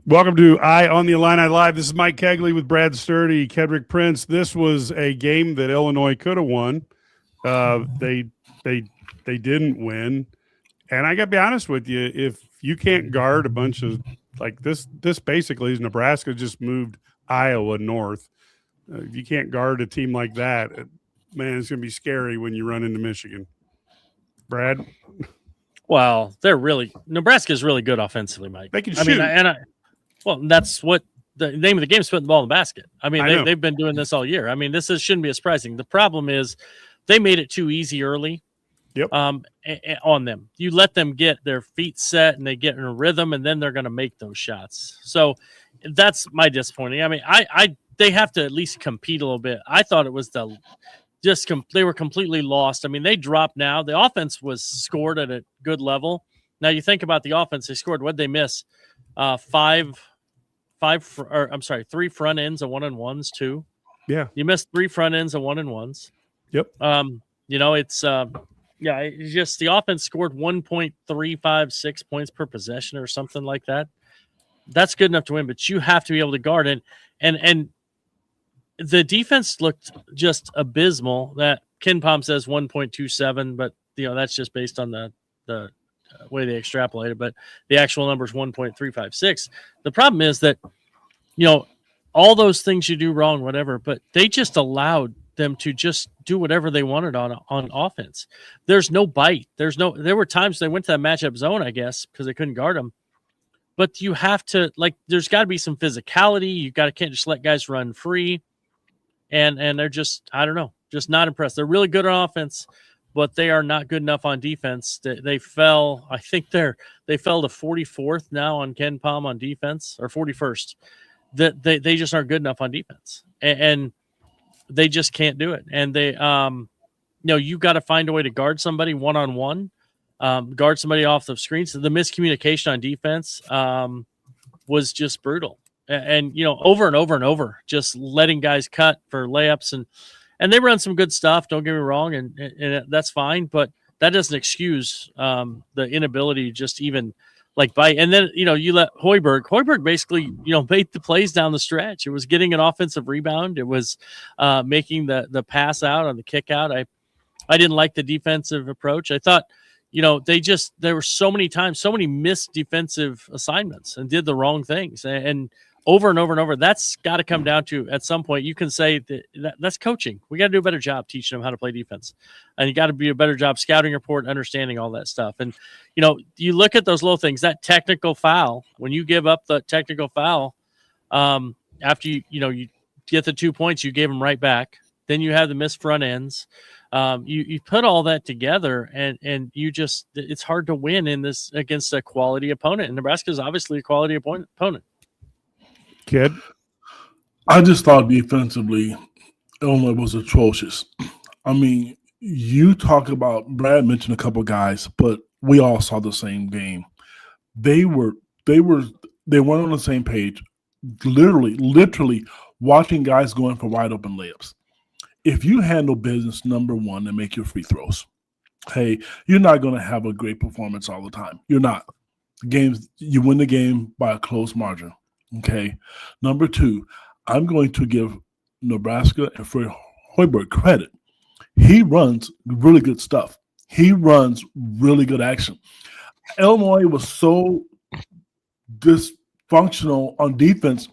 Welcome to Eye on the Illini Live. This is Mike Kegley with Brad Sturdy, Kedrick Prince. This was a game that Illinois could have won. They didn't win. And I got to be honest with you, if you can't guard a bunch of like this basically is Nebraska just moved Iowa north. If you can't guard a team like that, man, it's going to be scary when you run into Michigan. Brad? Well, Nebraska's really good offensively, Mike. They can shoot. Well, that's what the name of the game is, putting the ball in the basket. I mean, they've been doing this all year. I mean, shouldn't be surprising. The problem is they made it too easy early. Yep. On them. You let them get their feet set and they get in a rhythm, and then they're going to make those shots. So that's my disappointing. I mean, they have to at least compete a little bit. I thought it was they were completely lost. I mean, they dropped now. The offense was scored at a good level. Now you think about the offense they scored. What'd they miss? 3 front ends of 1-on-1s, 2. Yeah. You missed 3 front ends of 1-on-1s. Yep. It's just the offense scored 1.356 points per possession or something like that. That's good enough to win, but you have to be able to guard it. And the defense looked just abysmal. That KenPom says 1.27, but that's just based on the way they extrapolated. But the actual number is 1.356. The problem is that all those things you do wrong, whatever, but they just allowed them to just do whatever they wanted on offense. There's no bite. There were times they went to that matchup zone, I guess, because they couldn't guard them. But you have to, there's got to be some physicality. You can't just let guys run free. And they're just, I don't know, just not impressed. They're really good on offense, but they are not good enough on defense. They fell, I think they fell to 44th now on KenPom on defense, or 41st. They just aren't good enough on defense. And they just can't do it. And they, you got to find a way to guard somebody one-on-one, guard somebody off the screen. So the miscommunication on defense was just brutal. And over and over and over, just letting guys cut for layups. And they run some good stuff, don't get me wrong, and that's fine. But that doesn't excuse the inability to just even bite. And then, you let Hoiberg basically, made the plays down the stretch. It was getting an offensive rebound. It was making the pass out on the kick out. I didn't like the defensive approach. I thought, there were so many times, so many missed defensive assignments and did the wrong things. And over and over and over, that's got to come down to, at some point, you can say that's coaching. We got to do a better job teaching them how to play defense. And you got to do a better job scouting report, understanding all that stuff. And, you look at those little things, that technical foul, when you give up the technical foul, after you get the 2 points, you gave them right back. Then you have the missed front ends. You put all that together, and you just, it's hard to win in this against a quality opponent. And Nebraska is obviously a quality opponent. Kid? I just thought defensively, Illinois was atrocious. I mean, you talk about, Brad mentioned a couple guys, but we all saw the same game. They weren't on the same page. Literally watching guys going for wide open layups. If you handle business, number one, and make your free throws, hey, you're not going to have a great performance all the time. You're not. You win the game by a close margin. Okay. Number two, I'm going to give Nebraska and Fred Hoiberg credit. He runs really good stuff. He runs really good action. Illinois was so dysfunctional on defense.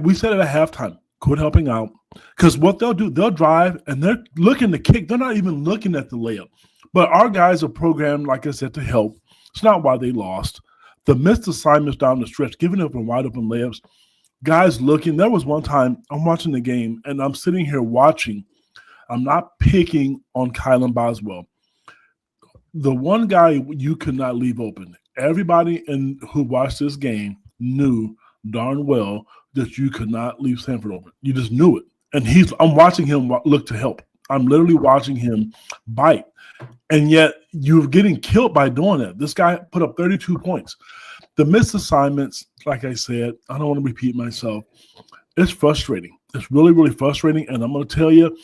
We said it at halftime, quit helping out. Because what they'll do, they'll drive and they're looking to kick. They're not even looking at the layup. But our guys are programmed, like I said, to help. It's not why they lost. The missed assignments down the stretch, giving up wide open layups, guys looking. There was one time I'm watching the game and I'm sitting here watching. I'm not picking on Kylan Boswell. The one guy you could not leave open. Everybody who watched this game knew darn well that you could not leave Sanford open. You just knew it. And I'm watching him look to help. I'm literally watching him bite. And yet you're getting killed by doing that. This guy put up 32 points. The missed assignments, like I said, I don't want to repeat myself. It's frustrating. It's really, really frustrating. And I'm going to tell you,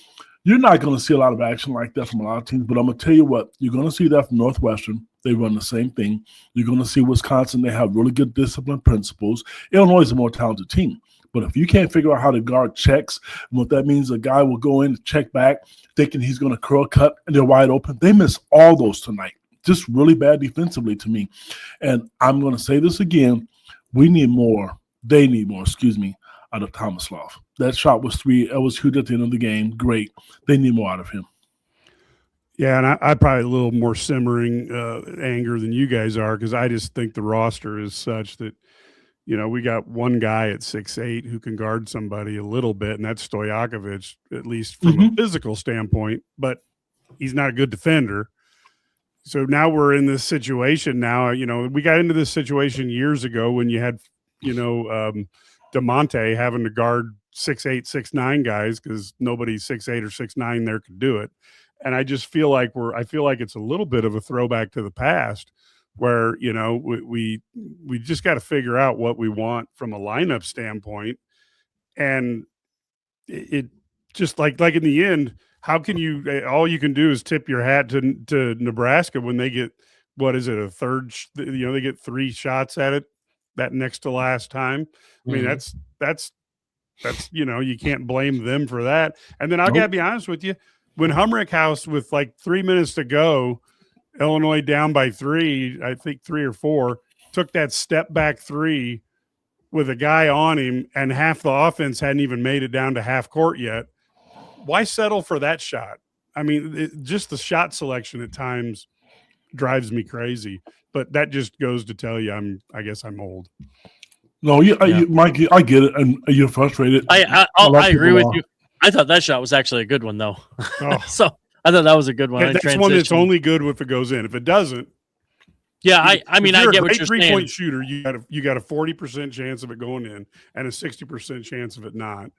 you're not going to see a lot of action like that from a lot of teams. But I'm going to tell you what, you're going to see that from Northwestern. They run the same thing. You're going to see Wisconsin. They have really good discipline principles. Illinois is a more talented team. But if you can't figure out how to guard checks, and what that means, a guy will go in, check back, thinking he's going to curl cut, and they're wide open. They miss all those tonight. Just really bad defensively to me. And I'm going to say this again. We need more. They need more, out of Tomislav. That shot was 3. It was huge at the end of the game. Great. They need more out of him. Yeah, and I probably a little more simmering anger than you guys are, because I just think the roster is such that, we got one guy at 6'8" who can guard somebody a little bit, and that's Stojakovic, at least from a physical standpoint, but he's not a good defender. So now we're in this situation now. We got into this situation years ago when you had, DeMonte having to guard 6'8", 6'9" guys because nobody 6'8" or 6'9" there could do it. And I just feel like it's a little bit of a throwback to the past where, we just got to figure out what we want from a lineup standpoint. And it just like in the end, how can all you can do is tip your hat to Nebraska when they get, what is it, a third, they get 3 shots at it that next to last time. I mean, that's you can't blame them for that. And then I got to be honest with you, when Humrick House with like 3 minutes to go, Illinois down by 3, I think 3 or 4, took that step back 3 with a guy on him, and half the offense hadn't even made it down to half court yet. Why settle for that shot? I mean, just the shot selection at times drives me crazy. But that just goes to tell you, I guess I'm old. No, Mike, I get it, and you're frustrated. I agree with you. I thought that shot was actually a good one, though. Oh. So I thought that was a good one. Yeah, that's one that's only good if it goes in. If it doesn't, I mean, I get what you're saying. If you're a great 3-point shooter, you got a 40% chance of it going in and a 60% chance of it not.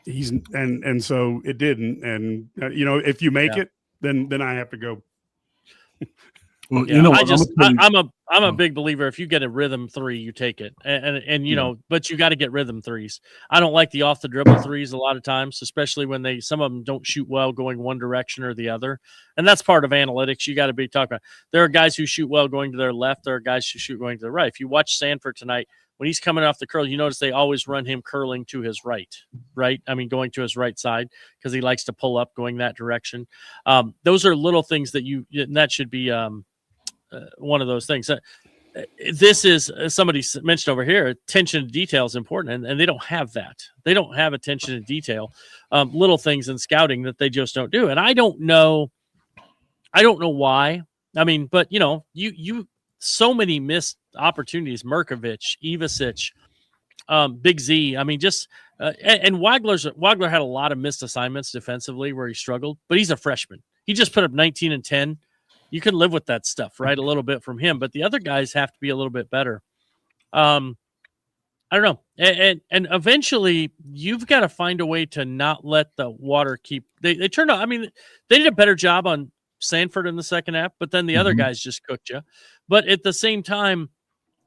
And so it didn't. And if you make it, then I have to go. Well, I'm a big believer. If you get a rhythm 3, you take it, and but you got to get rhythm 3s. I don't like the off the dribble 3s a lot of times, especially when some of them don't shoot well going one direction or the other, and that's part of analytics. You got to be talking about. There are guys who shoot well going to their left. There are guys who shoot going to the right. If you watch Sanford tonight, when he's coming off the curl, you notice they always run him curling to his right. I mean, going to his right side because he likes to pull up going that direction. Those are little things that should be. One of those things. This is somebody mentioned over here. Attention to detail is important, and they don't have that. They don't have attention to detail, little things in scouting that they just don't do. And I don't know why. I mean, but you so many missed opportunities. Merkovich, Ivasic, Big Z. I mean, just and Wagler had a lot of missed assignments defensively where he struggled, but he's a freshman. He just put up 19 and 10. You can live with that stuff, right? A little bit from him, but the other guys have to be a little bit better. I don't know. And eventually you've got to find a way to not let the water keep, they turned out. I mean, they did a better job on Sanford in the second half, but then the other guys just cooked you. But at the same time,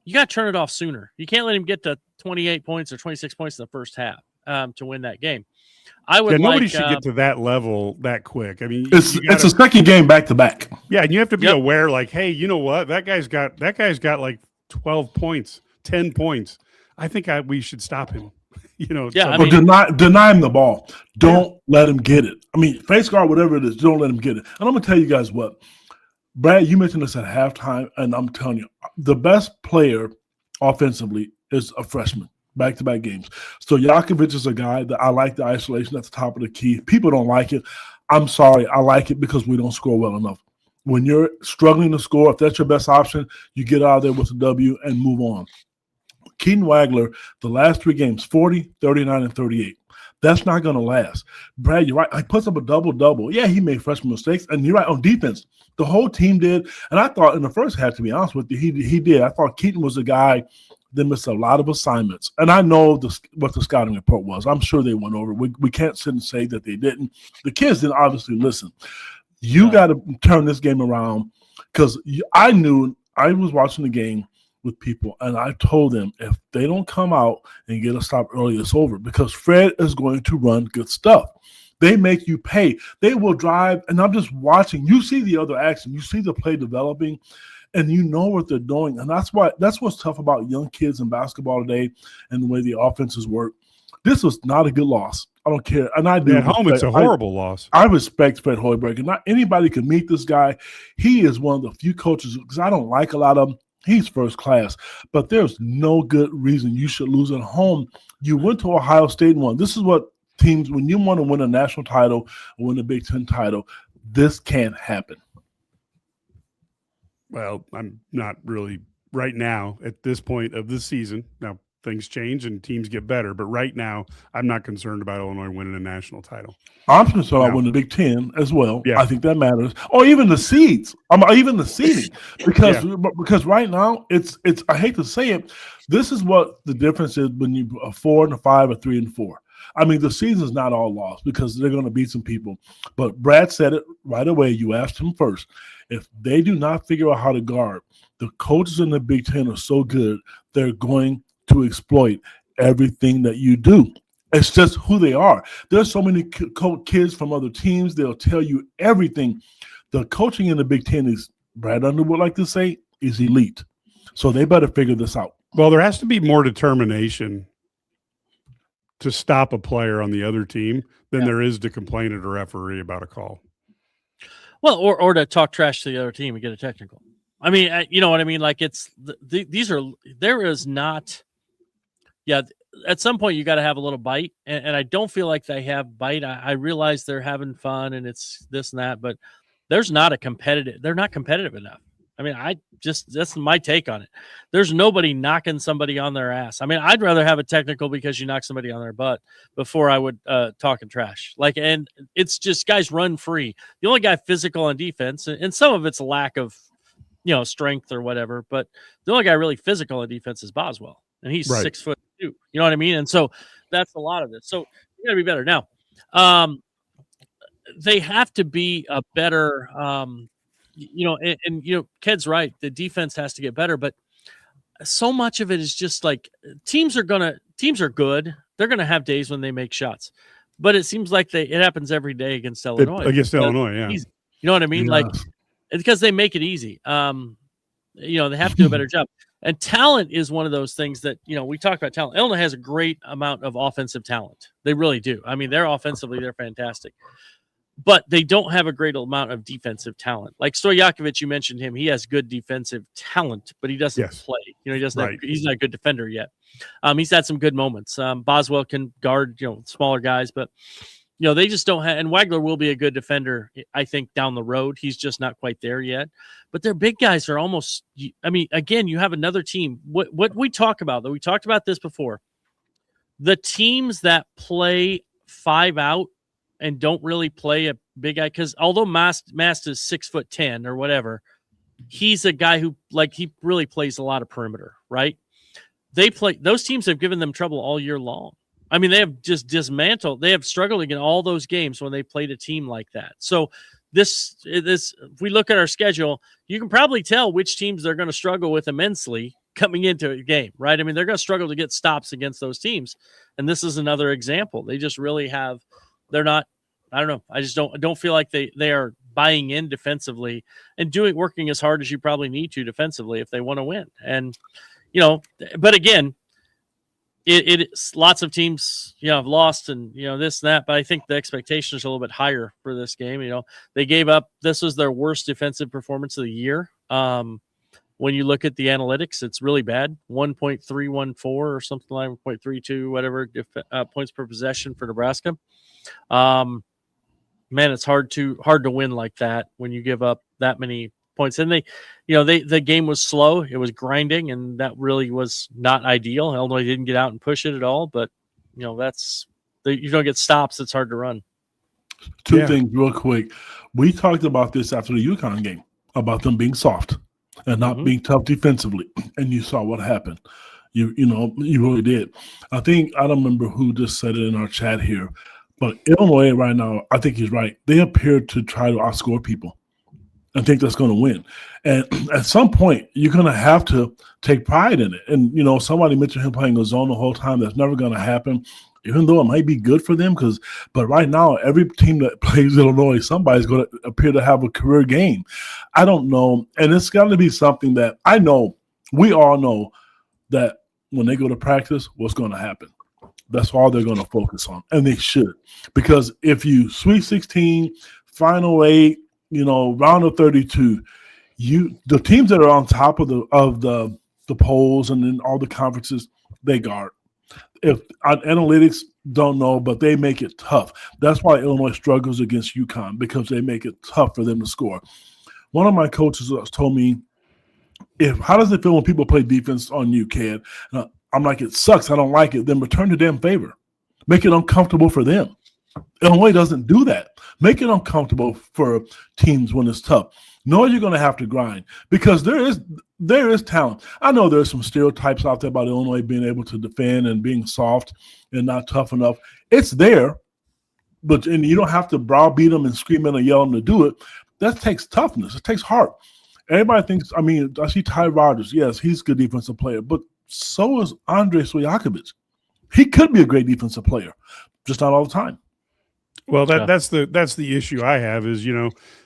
you got to turn it off sooner. You can't let him get to 28 points or 26 points in the first half to win that game. Nobody should get to that level that quick. I mean, it's a second game back to back. Yeah, and you have to be aware, like, hey, you know what? That guy's got like 12 points, 10 points. I think we should stop him. Deny him the ball. Don't let him get it. I mean, face guard, whatever it is, don't let him get it. And I'm gonna tell you guys what, Brad, you mentioned this at halftime, and I'm telling you, the best player offensively is a freshman. Back-to-back games. So Yakovich is a guy that I like the isolation at the top of the key. People don't like it. I'm sorry. I like it because we don't score well enough. When you're struggling to score, if that's your best option, you get out of there with a W and move on. Keaton Wagler, the last 3 games, 40, 39, and 38. That's not going to last. Brad, you're right. He puts up a double-double. Yeah, he made freshman mistakes. And you're right, on defense, the whole team did. And I thought in the first half, to be honest with you, he did. I thought Keaton was a guy that missed a lot of assignments. And I know what the scouting report was. I'm sure they went over it. We can't sit and say that they didn't. The kids didn't obviously listen. You got to turn this game around because I knew I was watching the game with people, and I told them if they don't come out and get a stop early, it's over because Fred is going to run good stuff. They make you pay. They will drive, and I'm just watching. You see the other action. You see the play developing, and you know what they're doing. And that's what's tough about young kids in basketball today and the way the offenses work. This was not a good loss. I don't care. And I do. At home, it's a horrible loss. I respect Fred Hoiberg. And not anybody can meet this guy. He is one of the few coaches, because I don't like a lot of them. He's first class. But there's no good reason you should lose at home. You went to Ohio State and won. This is what teams, when you want to win a national title or win a Big Ten title, this can't happen. Well, I'm not really right now at this point of the season. Now, things change and teams get better, but right now, I'm not concerned about Illinois winning a national title. I'm concerned about winning the Big Ten as well. Yeah. I think that matters. Or even the seeds. Even the seeding. Because right now, it's I hate to say it, this is what the difference is when you are 4-5 or 3-4. I mean, the season's not all lost because they're going to beat some people. But Brad said it right away. You asked him first. If they do not figure out how to guard, the coaches in the Big Ten are so good, they're going to exploit everything that you do. It's just who they are. There's so many kids from other teams. They'll tell you everything. The coaching in the Big Ten is, Brad Underwood like to say, is elite. So they better figure this out. Well, there has to be more determination to stop a player on the other team than there is to complain at a referee about a call. Well, or to talk trash to the other team and get a technical. I mean, you know what I mean? Like there is not, at some point you got to have a little bite. And I don't feel like they have bite. I realize they're having fun and it's this and that, but they're not competitive enough. I mean, that's my take on it. There's nobody knocking somebody on their ass. I mean, I'd rather have a technical because you knock somebody on their butt before I would talking trash. And it's just guys run free. The only guy physical on defense, and some of it's a lack of, strength or whatever, but the only guy really physical on defense is Boswell, and he's 6'2". You know what I mean? And so that's a lot of it. So you got to be better now. They have to be a better. Ked's right. The defense has to get better, but so much of it is just like teams are good. They're going to have days when they make shots, but it seems like it happens every day against Illinois. Illinois, yeah. Easy. You know what I mean? Yeah. It's because they make it easy. They have to do a better job. And talent is one of those things that, we talk about talent. Illinois has a great amount of offensive talent. They really do. I mean, they're fantastic. But they don't have a great amount of defensive talent. Like Stojakovic, you mentioned him. He has good defensive talent, but he doesn't play. He doesn't. He's not a good defender yet. He's had some good moments. Boswell can guard, smaller guys, but they just don't have. And Wagler will be a good defender, I think, down the road. He's just not quite there yet. But their big guys are almost. I mean, again, you have another team. What we talk about, though, we talked about this before. The teams that play 5 out and don't really play a big guy, because although Mast is 6'10" or whatever, he's a guy who he really plays a lot of perimeter, right? Those teams have given them trouble all year long. I mean, they have just dismantled. They have struggled in all those games when they played a team like that. So this, if we look at our schedule, you can probably tell which teams they're going to struggle with immensely coming into a game, right? I mean, they're going to struggle to get stops against those teams, and this is another example. They just really have. They're not. I don't know. I just don't feel like they are buying in defensively and working as hard as you probably need to defensively if they want to win. And but again, it's lots of teams have lost and this and that. But I think the expectations are a little bit higher for this game. They gave up. This was their worst defensive performance of the year. When you look at the analytics, it's really bad. 1.314 or something like 1.32, whatever points per possession for Nebraska. Man, it's hard to win like that when you give up that many points. And the game was slow. It was grinding, and that really was not ideal. Illinois didn't get out and push it at all, but you don't get stops. It's hard to run. Two things real quick. We talked about this after the UConn game about them being soft and not being tough defensively, and you saw what happened. You really did. I don't remember who just said it in our chat here. But Illinois right now, I think he's right. They appear to try to outscore people and think that's going to win. And at some point, you're going to have to take pride in it. And, somebody mentioned him playing a zone the whole time. That's never going to happen. even though it might be good for them. But right now, every team that plays Illinois, somebody's going to appear to have a career game. I don't know, and it's got to be something that I know. We all know that when they go to practice, what's going to happen. That's all they're going to focus on, and they should, because if you Sweet 16, Final 8, round of 32, the teams that are on top of the polls and in all the conferences, they guard. If analytics don't know, but they make it tough. That's why Illinois struggles against UConn, because they make it tough for them to score. One of my coaches told me, how does it feel when people play defense on you, kid? I'm like, it sucks. I don't like it. Then return to damn favor. Make it uncomfortable for them. Illinois doesn't do that. Make it uncomfortable for teams when it's tough. Know you're going to have to grind, because there is talent. I know there's some stereotypes out there about Illinois being able to defend and being soft and not tough enough. It's there, and you don't have to browbeat them and scream and yell them to do it. That takes toughness. It takes heart. Everybody thinks, I see Ty Rodgers. Yes, he's a good defensive player, but so is Andrei Stojakovic. He could be a great defensive player, just not all the time. Well, that's the issue I have is,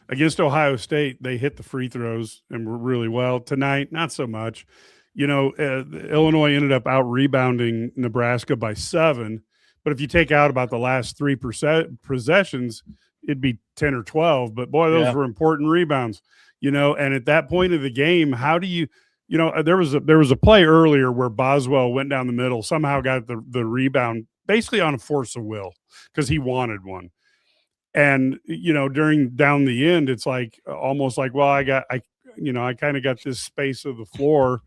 against Ohio State, they hit the free throws and were really well. Tonight, not so much. Illinois ended up out-rebounding Nebraska by 7, but if you take out about the last 3 possessions, it'd be 10 or 12. But, boy, those were important rebounds, and at that point of the game, how do you there was a play earlier where Boswell went down the middle, somehow got the rebound basically on a force of will because he wanted one. And, during down the end, it's like almost like, well, I kind of got this space of the floor.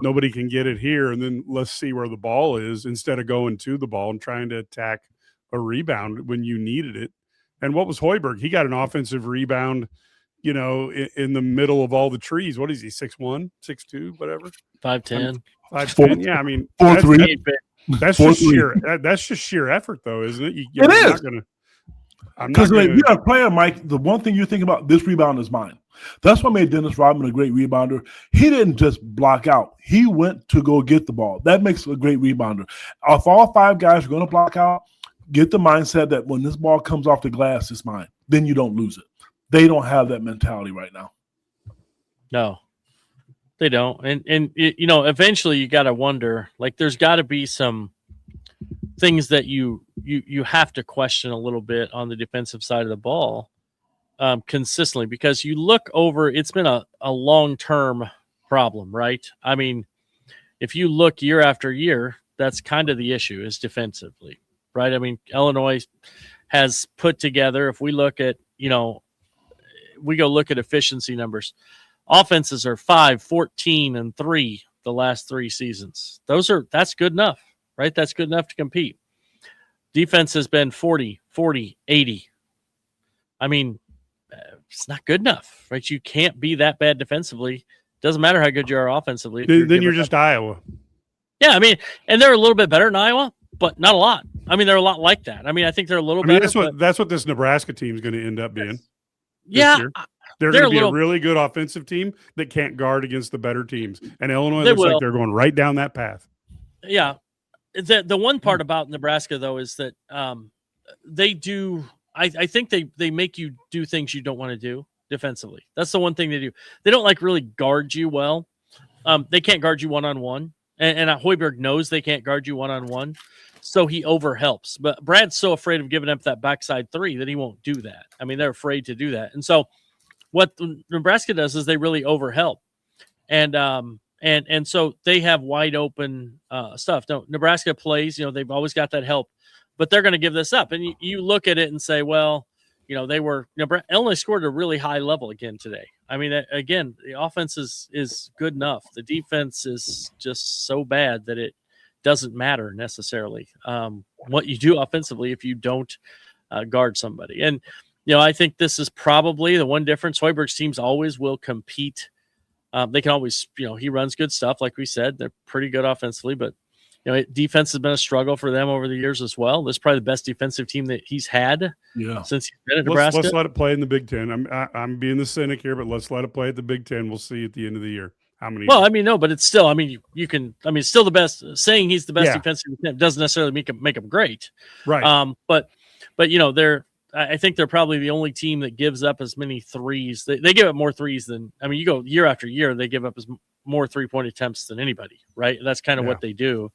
Nobody can get it here. And then let's see where the ball is instead of going to the ball and trying to attack a rebound when you needed it. And what was Hoiberg? He got an offensive rebound, in the middle of all the trees. What is he, 6'1", 6'2", whatever? 5'10". 5'10", yeah. 4'3". That's just sheer effort, though, isn't it? It is. Because you're a player, Mike, the one thing you think about, this rebound is mine. That's what made Dennis Rodman a great rebounder. He didn't just block out. He went to go get the ball. That makes a great rebounder. If all 5 guys are going to block out, get the mindset that when this ball comes off the glass, it's mine. Then you don't lose it. They don't have that mentality right now. No, they don't. And eventually you got to wonder, like, there's got to be some things that you have to question a little bit on the defensive side of the ball consistently, because you look over, it's been a long-term problem, right? If you look year after year, that's kind of the issue, is defensively, right? Illinois has put together, if we look at, we go look at efficiency numbers, offenses are 5, 14, and 3 the last 3 seasons. That's good enough, right? That's good enough to compete. Defense has been 40, 80. It's not good enough, right? You can't be that bad defensively. Doesn't matter how good you are offensively. Then you're just Iowa. Yeah, and they're a little bit better than Iowa, but not a lot. They're a lot like that. I think they're a little better. That's what this Nebraska team is going to end up being. Yeah. They're going to be a really good offensive team that can't guard against the better teams. And Illinois looks like they're going right down that path. Yeah. The one part about Nebraska, though, is that they do – I think they make you do things you don't want to do defensively. That's the one thing they do. They don't, really guard you well. They can't guard you one-on-one. And Hoiberg knows they can't guard you one-on-one, so he overhelps. But Brad's so afraid of giving up that backside 3 that he won't do that. They're afraid to do that. And so what Nebraska does is they really overhelp. And so they have wide open stuff. No, Nebraska plays, they've always got that help, but they're going to give this up. And you look at it and say, well, Illinois scored a really high level again today. Again, the offense is good enough. The defense is just so bad that it doesn't matter necessarily what you do offensively if you don't guard somebody. And, I think this is probably the one difference. Hoiberg's teams always will compete. They can always, he runs good stuff. Like we said, they're pretty good offensively, but, defense has been a struggle for them over the years as well. This is probably the best defensive team that he's had since he's been at Nebraska. Let's let it play in the Big Ten. I'm being the cynic here, but let's let it play at the Big Ten. We'll see at the end of the year. how many. Well, I mean, no, but it's still. I mean, you can. I mean, still the best. Saying he's the best Yeah. defensive doesn't necessarily make him great. Right. But they're. I think they're probably the only team that gives up as many threes. They give up more threes than. I mean, you go year after year, they give up more 3-point attempts than anybody. Right. That's kind of what they do.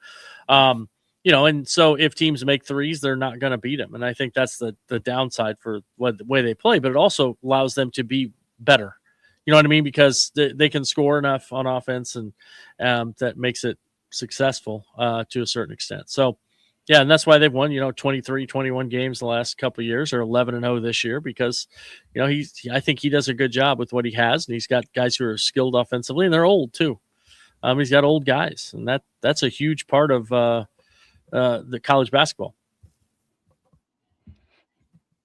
And so if teams make threes, they're not going to beat them. And I think that's the downside for the way they play, but it also allows them to be better. You know what I mean? Because they can score enough on offense, and that makes it successful to a certain extent. So, yeah, and that's why they've won, 23, 21 games the last couple of years, or 11-0 this year, because, I think he does a good job with what he has, and he's got guys who are skilled offensively, and they're old too. He's got old guys, and that's a huge part of the college basketball.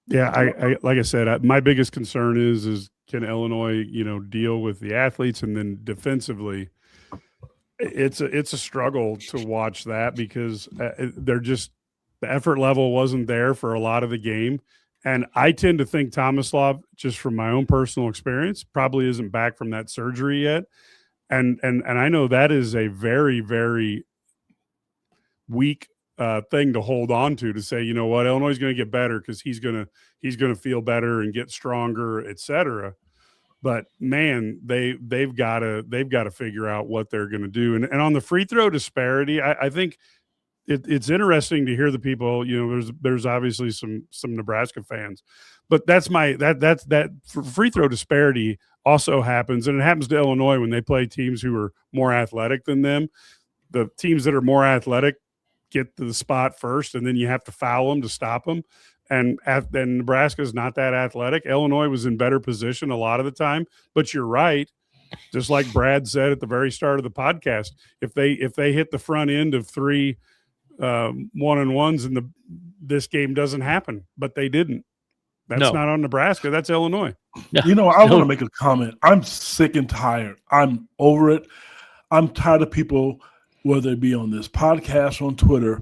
Yeah, I like I said, my biggest concern is can Illinois, deal with the athletes, and then defensively, it's a struggle to watch that because they're just the effort level wasn't there for a lot of the game, and I tend to think Tomislav, just from my own personal experience, probably isn't back from that surgery yet, and I know that is a very, very weak thing to hold on to say, you know what, Illinois is going to get better because he's going to feel better and get stronger, etc. But man, they've got to figure out what they're going to do. And on the free throw disparity, I think it's interesting to hear the people. There's obviously some Nebraska fans, but that's that free throw disparity also happens, and it happens to Illinois when they play teams who are more athletic than them. The teams that are more athletic get to the spot first, and then you have to foul them to stop them. And Nebraska is not that athletic. Illinois was in better position a lot of the time, but you're right. Just like Brad said at the very start of the podcast, if they hit the front end of 3 1-on-1s, and this game doesn't happen, but they didn't. That's not on Nebraska. That's Illinois. I want to make a comment. I'm sick and tired. I'm over it. I'm tired of people, whether it be on this podcast or on Twitter,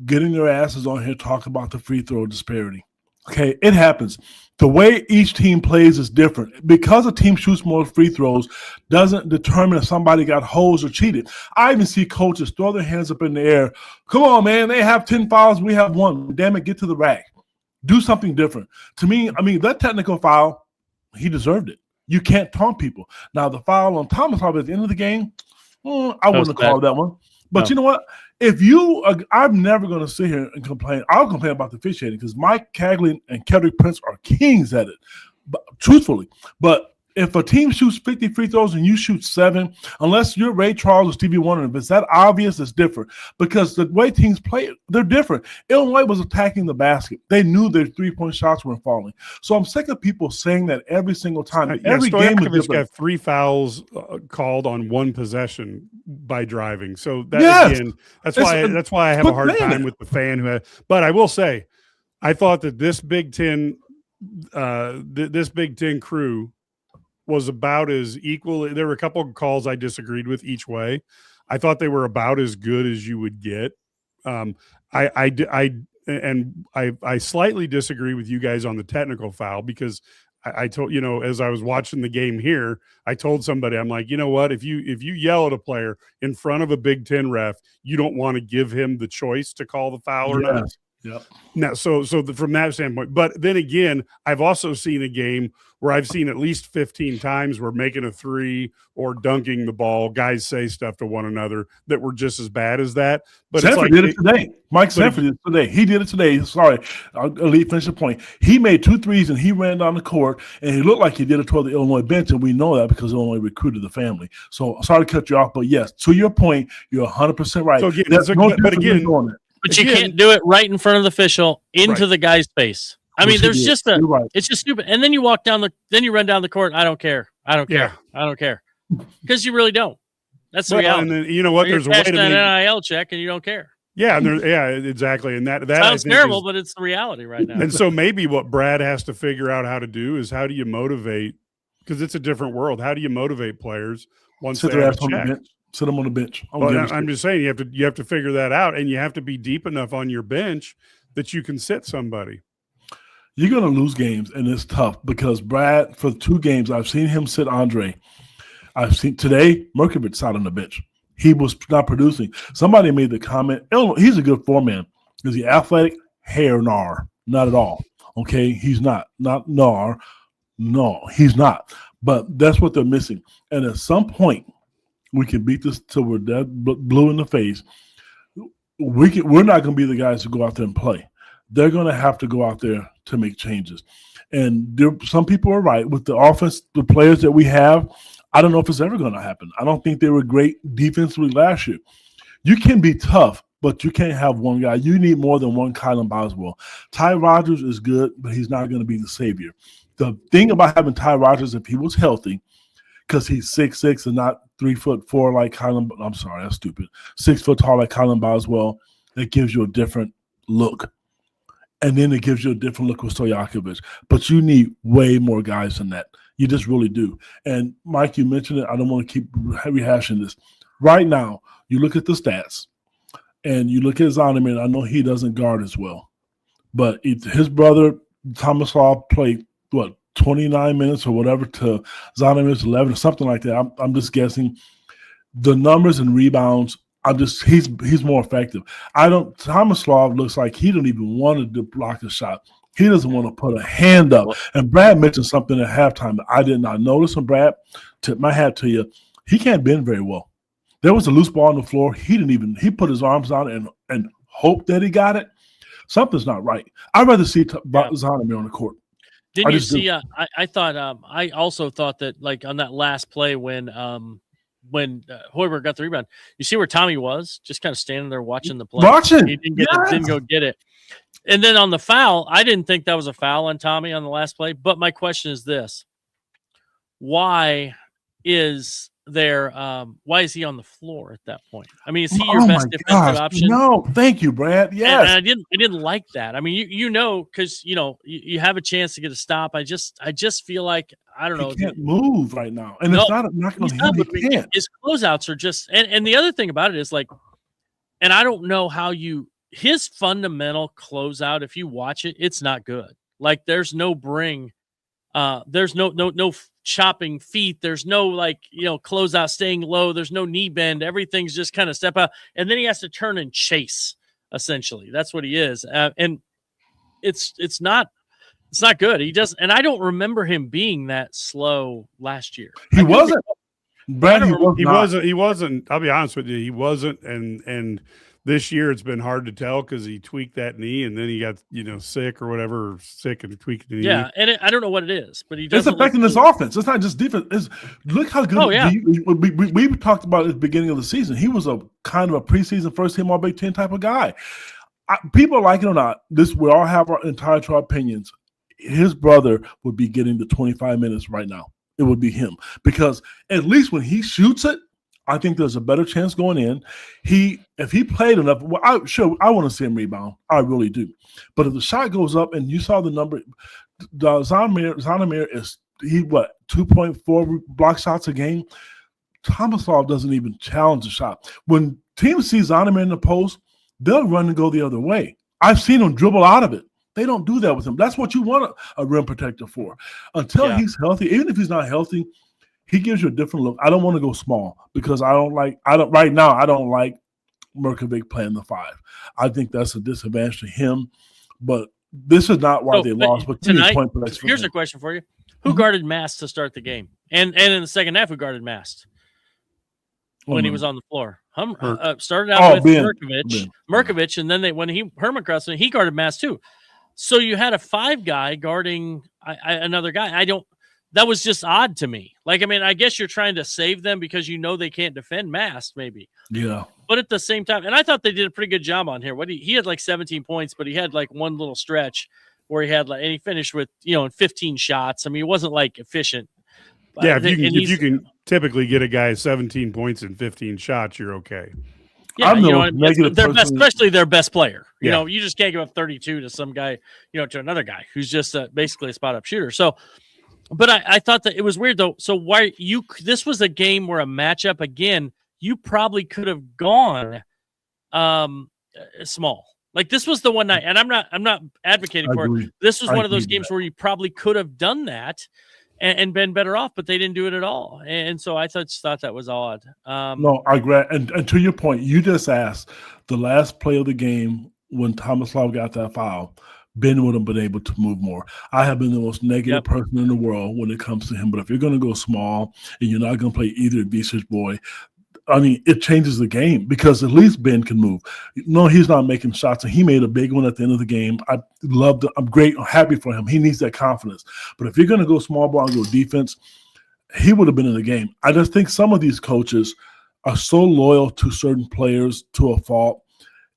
getting their asses on here talking about the free throw disparity. Okay, it happens. The way each team plays is different. Because a team shoots more free throws doesn't determine if somebody got hosed or cheated. I even see coaches throw their hands up in the air. Come on, man, they have 10 fouls, we have 1. Damn it, get to the rack. Do something different. To me, that technical foul, he deserved it. You can't taunt people. Now, the foul on Tomislav at the end of the game, I wouldn't have called that one. But you know what? I'm never going to sit here and complain. I'll complain about the officiating because Mike Cagley and Kedrick Prince are kings at it, truthfully. But if a team shoots 50 free throws and you shoot 7, unless you're Ray Charles or Stevie Wonder, if it's that obvious, it's different. Because the way teams play, they're different. Illinois was attacking the basket. They knew their 3-point shots weren't falling. So I'm sick of people saying that every single time. Every game is different. Got 3 fouls called on 1 possession by driving. So again, that's why I have a hard time with the fan who had. But I will say, I thought that this Big Ten crew was about as equal. There were a couple of calls I disagreed with each way. I thought they were about as good as you would get. I slightly disagree with you guys on the technical foul because I told, as I was watching the game here, I told somebody, I'm like, you know what, if you yell at a player in front of a Big Ten ref, you don't want to give him the choice to call the foul or not. Yep. Now, from that standpoint, but then again, I've also seen a game where I've seen at least 15 times where making a 3 or dunking the ball, guys say stuff to one another that were just as bad as that. But Sanford did it today. Mike Sanford did it today. He did it today. Sorry, I'll finish the point. He made 2 threes and he ran down the court and he looked like he did it toward the Illinois bench, and we know that because Illinois recruited the family. So sorry to cut you off, but yes, to your point, you're 100% right. So again, But you can't do it right in front of the official into the guy's face. I mean, it's just stupid. And then you then you run down the court. I don't care. Because you really don't. That's the reality. And then, you know what? There's a way to make an NIL check and you don't care. Yeah. And exactly. And that sounds terrible, but it's the reality right now. And so maybe what Brad has to figure out how to do is how do you motivate, because it's a different world. How do you motivate players once they have a check? Sit them on the bench. I'm just saying you have to figure that out, and you have to be deep enough on your bench that you can sit somebody. You're going to lose games, and it's tough because Brad, for 2 games, I've seen him sit Andre. I've seen today Merkovich sat on the bench. He was not producing. Somebody made the comment, he's a good four-man. Is he athletic? Hair nar. Not at all. Okay? He's not. Not nar. No, he's not. But that's what they're missing. And at some point, we can beat this till we're dead blue in the face. We're not going to be the guys who go out there and play. They're going to have to go out there to make changes. And some people are right. With the offense, the players that we have, I don't know if it's ever going to happen. I don't think they were great defensively last year. You can be tough, but you can't have one guy. You need more than one Kylan Boswell. Ty Rodgers is good, but he's not going to be the savior. The thing about having Ty Rodgers, if he was healthy, because he's 6'6" and not 3'4" like Kylan. I'm sorry, that's stupid. 6 foot tall like Kylan Boswell. It gives you a different look. And then it gives you a different look with Stojakovic. But you need way more guys than that. You just really do. And, Mike, you mentioned it. I don't want to keep rehashing this. Right now, you look at the stats, and you look at Zonoman. I know he doesn't guard as well. But his brother, Tomislav, played, 29 minutes or whatever to Zonoman's 11 or something like that. I'm just guessing. The numbers and rebounds, he's more effective. Tomislav looks like he don't even want to block a shot. He doesn't want to put a hand up. And Brad mentioned something at halftime that I did not notice. And Brad, tip my hat to you, he can't bend very well. There was a loose ball on the floor. He put his arms out and hoped that he got it. Something's not right. I'd rather see Zonoman on the court. Didn't you see? I thought. I also thought that, like, on that last play when Hoiberg got the rebound, you see where Tommy was, just kind of standing there watching the play. He didn't go get it. And then on the foul, I didn't think that was a foul on Tommy on the last play. But my question is this: why is he on the floor at that point? I mean, is he your best defensive option? No, thank you, Brad. Yes. And I didn't like that. I mean, because you have a chance to get a stop. I just feel like, I don't know. He can't move right now. And it's not going to him. He can't. His closeouts are just, and the other thing about it is, like, and I don't know how his fundamental closeout, if you watch it, it's not good. Like, there's no bring. There's no chopping feet. There's no, like, closeout staying low. There's no knee bend. Everything's just kind of step out. And then he has to turn and chase, essentially. That's what he is. And it's not good. He does. And I don't remember him being that slow last year. He wasn't. Brad, he wasn't. I'll be honest with you. He wasn't. And this year it's been hard to tell because he tweaked that knee and then he got sick or whatever, and tweaked the knee. Yeah, and I don't know what it is, but he does. It's affecting his offense. It's not just defense. Look how good. Oh, yeah. We talked about it at the beginning of the season. He was a kind of a preseason first team All Big Ten type of guy. People like it or not, we all have our entitled to our opinions. His brother would be getting the 25 minutes right now. It would be him because at least when he shoots it, I think there's a better chance going in. If he played enough, I want to see him rebound. I really do. But if the shot goes up and you saw the number, Zonoman is 2.4 block shots a game. Tomislav doesn't even challenge the shot. When teams see Zonoman in the post, they'll run and go the other way. I've seen him dribble out of it. They don't do that with him. That's what you want a rim protector for. Until he's healthy, even if he's not healthy, he gives you a different look. I don't want to go small because I don't like Merkovich playing the 5. I think that's a disadvantage to him. But this is not why they lost. But tonight, here's a question for you: who guarded Mast to start the game? And in the second half, who guarded Mast when he was on the floor? Started out with Merkovich, and then Herman crossed, he guarded Mast too. So you had a 5 guy guarding another guy. That was just odd to me. Like, I mean, I guess you're trying to save them because they can't defend Mast, maybe. Yeah. But at the same time, and I thought they did a pretty good job on here. He had like 17 points, but he had like one little stretch where and he finished with 15 shots. I mean, it wasn't like efficient. Yeah, if you can typically get a guy 17 points and 15 shots, you're okay. Yeah, especially their best player. You just can't give up 32 to some guy, to another guy who's just basically a spot up shooter. So. But I thought that it was weird, though. So this was a game where a matchup, again, you probably could have gone small. Like, this was the one night, and I'm not advocating for it. This was one of those games where you probably could have done that and been better off, but they didn't do it at all. And so I just thought that was odd. No, I agree. And to your point, you just asked the last play of the game when Thomas Law got that foul. Ben would have been able to move more. I have been the most negative person in the world when it comes to him. But if you're going to go small and you're not going to play either Beasley's boy, I mean, it changes the game because at least Ben can move. No, he's not making shots, and he made a big one at the end of the game. I'm great. I'm happy for him. He needs that confidence. But if you're going to go small ball and go defense, he would have been in the game. I just think some of these coaches are so loyal to certain players to a fault.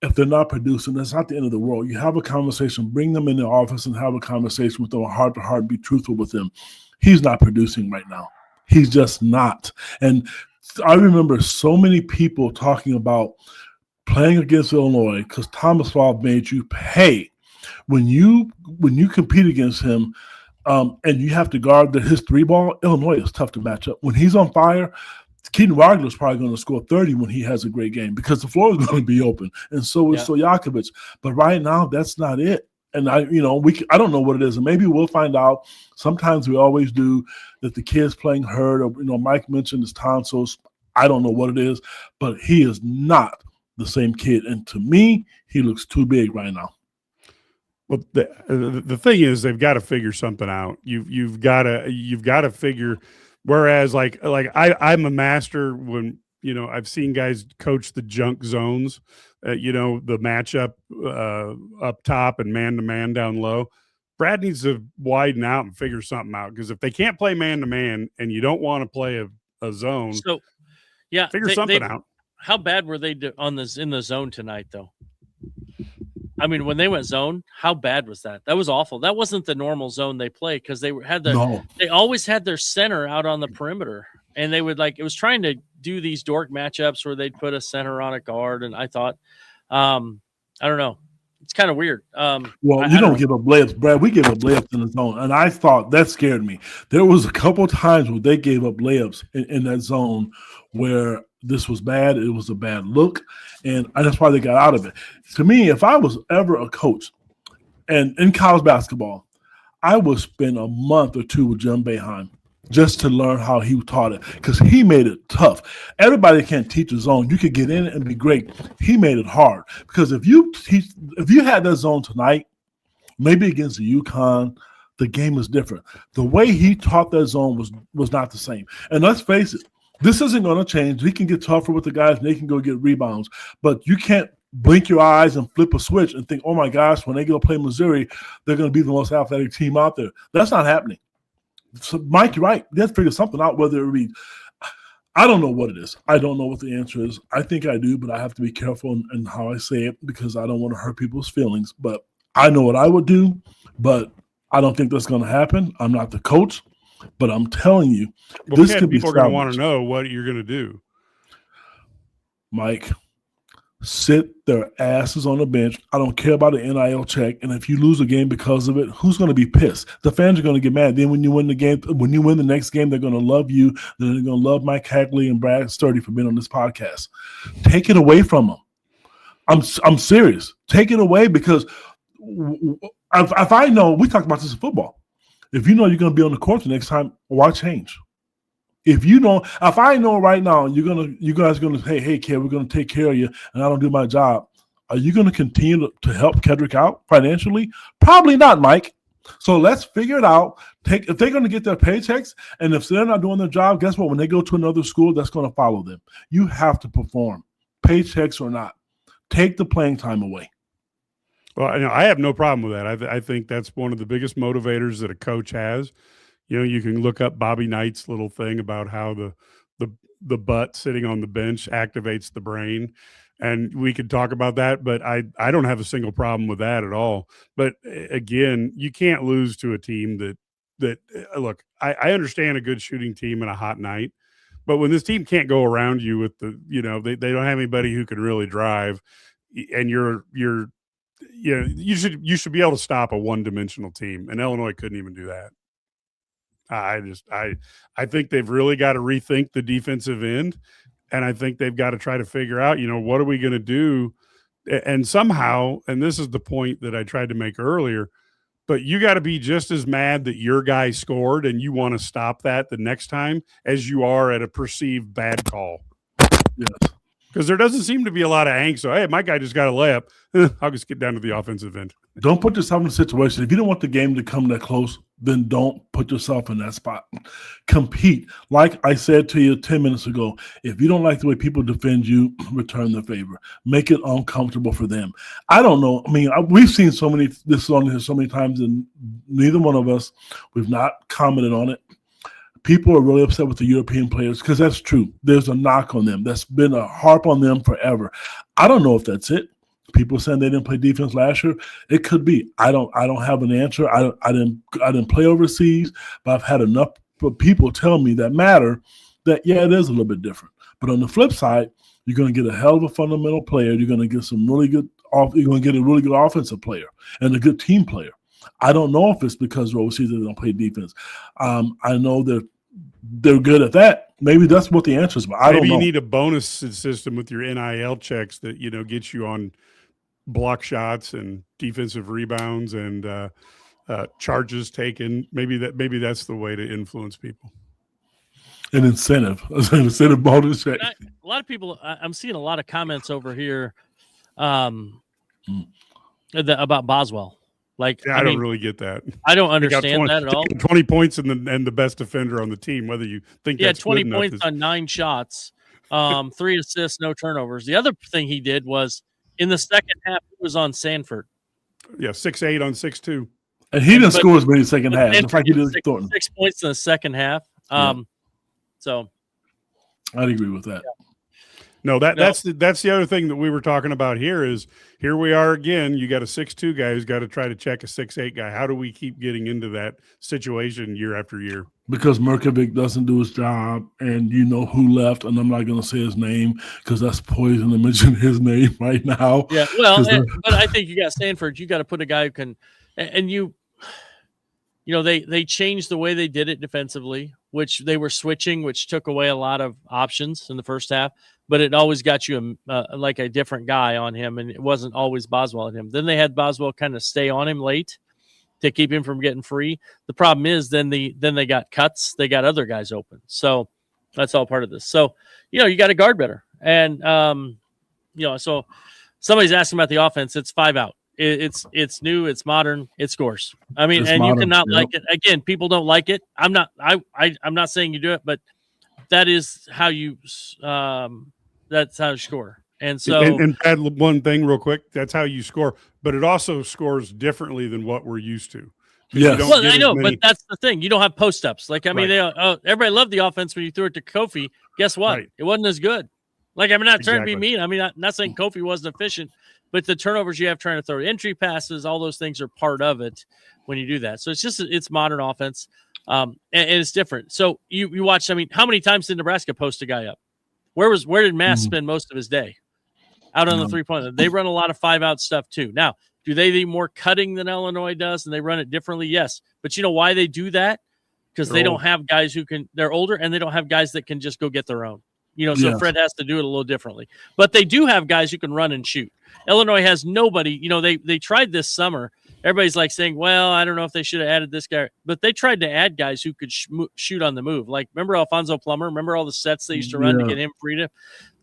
If they're not producing, that's not the end of the world. You have a conversation, bring them in the office and have a conversation with them, heart to heart, be truthful with them. He's not producing right now. He's just not. And I remember so many people talking about playing against Illinois because Thomas Law made you pay. When you compete against him and you have to guard his three ball, Illinois is tough to match up. When he's on fire, Keaton Wagner is probably going to score 30 when he has a great game because the floor is going to be open, and so is Stojakovic. But right now, that's not it. And I don't know what it is, and maybe we'll find out. Sometimes we always do that. The kid's playing hurt, or Mike mentioned his tonsils. I don't know what it is, but he is not the same kid. And to me, he looks too big right now. Well, the thing is, they've got to figure something out. You've got to figure. Whereas, like I'm a master when I've seen guys coach the junk zones, the matchup up top and man to man down low. Brad needs to widen out and figure something out, because if they can't play man to man and you don't want to play a zone, so figure something out. How bad were they in the zone tonight, though? I mean, when they went zone, how bad was that? That was awful. That wasn't the normal zone they play, because they always had their center out on the perimeter, and they would it was trying to do these dork matchups where they'd put a center on a guard. And I thought, I don't know. It's kind of weird. You don't give up layups, Brad. We give up layups in the zone, and I thought that scared me. There was a couple times where they gave up layups in that zone where this was bad. It was a bad look, and that's why they got out of it. To me, if I was ever a coach, and in college basketball, I would spend a month or two with Jim Boeheim just to learn how he taught it, because he made it tough. Everybody can't teach a zone. You could get in it and be great. He made it hard, because if you had that zone tonight, maybe against the UConn, the game is different. The way he taught that zone was not the same. And let's face it, this isn't going to change. He can get tougher with the guys, and they can go get rebounds. But you can't blink your eyes and flip a switch and think, oh, my gosh, when they go play Missouri, they're going to be the most athletic team out there. That's not happening. So, Mike, you're right. They have to figure something out, whether it be – I don't know what it is. I don't know what the answer is. I think I do, but I have to be careful in how I say it, because I don't want to hurt people's feelings. But I know what I would do, but I don't think that's going to happen. I'm not the coach. But I'm telling you, this could be. People are going to want to know what you're going to do. Mike, sit their asses on the bench. I don't care about an NIL check. And if you lose a game because of it, who's going to be pissed? The fans are going to get mad. Then when you win the game, when you win the next game, they're going to love you. They're going to love Mike Hagley and Brad Sturdy for being on this podcast. Take it away from them. I'm serious. Take it away, because if I know, we talked about this in football. If you know you're going to be on the court the next time, why change? If I know right now you guys are going to, hey, kid, we're going to take care of you, and I don't do my job, are you going to continue to help Kedrick out financially? Probably not, Mike. So let's figure it out. If they're going to get their paychecks, and if they're not doing their job, guess what? When they go to another school, that's going to follow them. You have to perform, paychecks or not. Take the playing time away. Well, I have no problem with that. I think that's one of the biggest motivators that a coach has. You can look up Bobby Knight's little thing about how the butt sitting on the bench activates the brain, and we could talk about that. But I don't have a single problem with that at all. But again, you can't lose to a team that look. I understand a good shooting team and a hot night, but when this team can't go around you with they don't have anybody who can really drive, and you should be able to stop a one-dimensional team, and Illinois couldn't even do that. I think they've really got to rethink the defensive end, and I think they've got to try to figure out, what are we going to do? And somehow, and this is the point that I tried to make earlier, but you got to be just as mad that your guy scored and you want to stop that the next time as you are at a perceived bad call. Yes. Because there doesn't seem to be a lot of angst. So, hey, my guy just got a layup. I'll just get down to the offensive end. Don't put yourself in a situation. If you don't want the game to come that close, then don't put yourself in that spot. Compete. Like I said to you 10 minutes ago, if you don't like the way people defend you, return the favor. Make it uncomfortable for them. I don't know. I mean, we've seen this on here so many times, and neither one of us, we've not commented on it. People are really upset with the European players because that's true. There's a knock on them. That's been a harp on them forever. I don't know if that's it. People saying they didn't play defense last year. It could be. I don't have an answer. I didn't play overseas, but I've had enough people tell me that matter that it is a little bit different. But on the flip side, you're going to get a hell of a fundamental player. You're going to get some really good. You're going to get a really good offensive player and a good team player. I don't know if it's because overseas they don't play defense. I know they're good at that. Maybe that's what the answer is, but I don't know. Maybe you need a bonus system with your NIL checks that, gets you on block shots and defensive rebounds and charges taken. Maybe that's the way to influence people. An incentive bonus check. A lot of people, I'm seeing a lot of comments over here about Boswell. Like, I don't really get that. I don't understand that at all. 20 points and the best defender on the team, whether you think that's 20 points on 9 shots, 3 assists, no turnovers. The other thing he did was in the second half, he was on Sanford. Yeah, 6'8" on 6'2". And he didn't score as many second half. It's like he did Thornton. 6 points in the second half. So I'd agree with that. Yeah. No, that's the other thing that we were talking about here is here we are again. You got a 6'2" guy who's got to try to check a 6'8" guy. How do we keep getting into that situation year after year? Because Merkovic doesn't do his job, and you know who left, and I'm not going to say his name because that's poison to mention his name right now. Yeah, well, but I think you got Stanford. You got to put a guy who can, and they changed the way they did it defensively, which they were switching, which took away a lot of options in the first half. But it always got you like a different guy on him, and it wasn't always Boswell at him. Then they had Boswell kind of stay on him late to keep him from getting free. The problem is then they got cuts. They got other guys open. So that's all part of this. So, you got to guard better. And, so somebody's asking about the offense. It's 5 out. It's new. It's modern. It scores. I mean, and modern, you cannot like it. Again, people don't like it. I'm not saying you do it, but that is how you that's how you score. And so, and add one thing real quick. That's how you score, but it also scores differently than what we're used to. Yeah, well, I know, but that's the thing. You don't have post ups. Like, I mean, everybody loved the offense when you threw it to Kofi. Guess what? Right. It wasn't as good. Like, I'm not trying to be mean. I mean, I'm not saying Kofi wasn't efficient, but the turnovers you have trying to throw entry passes, all those things are part of it when you do that. So it's modern offense, and it's different. So you watch. I mean, how many times did Nebraska post a guy up? Where did Mass spend most of his day? Out on the 3-point. They run a lot of 5-out stuff too. Now, do they do more cutting than Illinois does, and they run it differently? Yes. But you know why they do that? Because they don't have guys who can. They're older, and they don't have guys that can just go get their own. So Fred has to do it a little differently. But they do have guys who can run and shoot. Illinois has nobody. They tried this summer. Everybody's like saying, well, I don't know if they should have added this guy. But they tried to add guys who could shoot on the move. Like, remember Alfonso Plummer? Remember all the sets they used to run to get him freedom?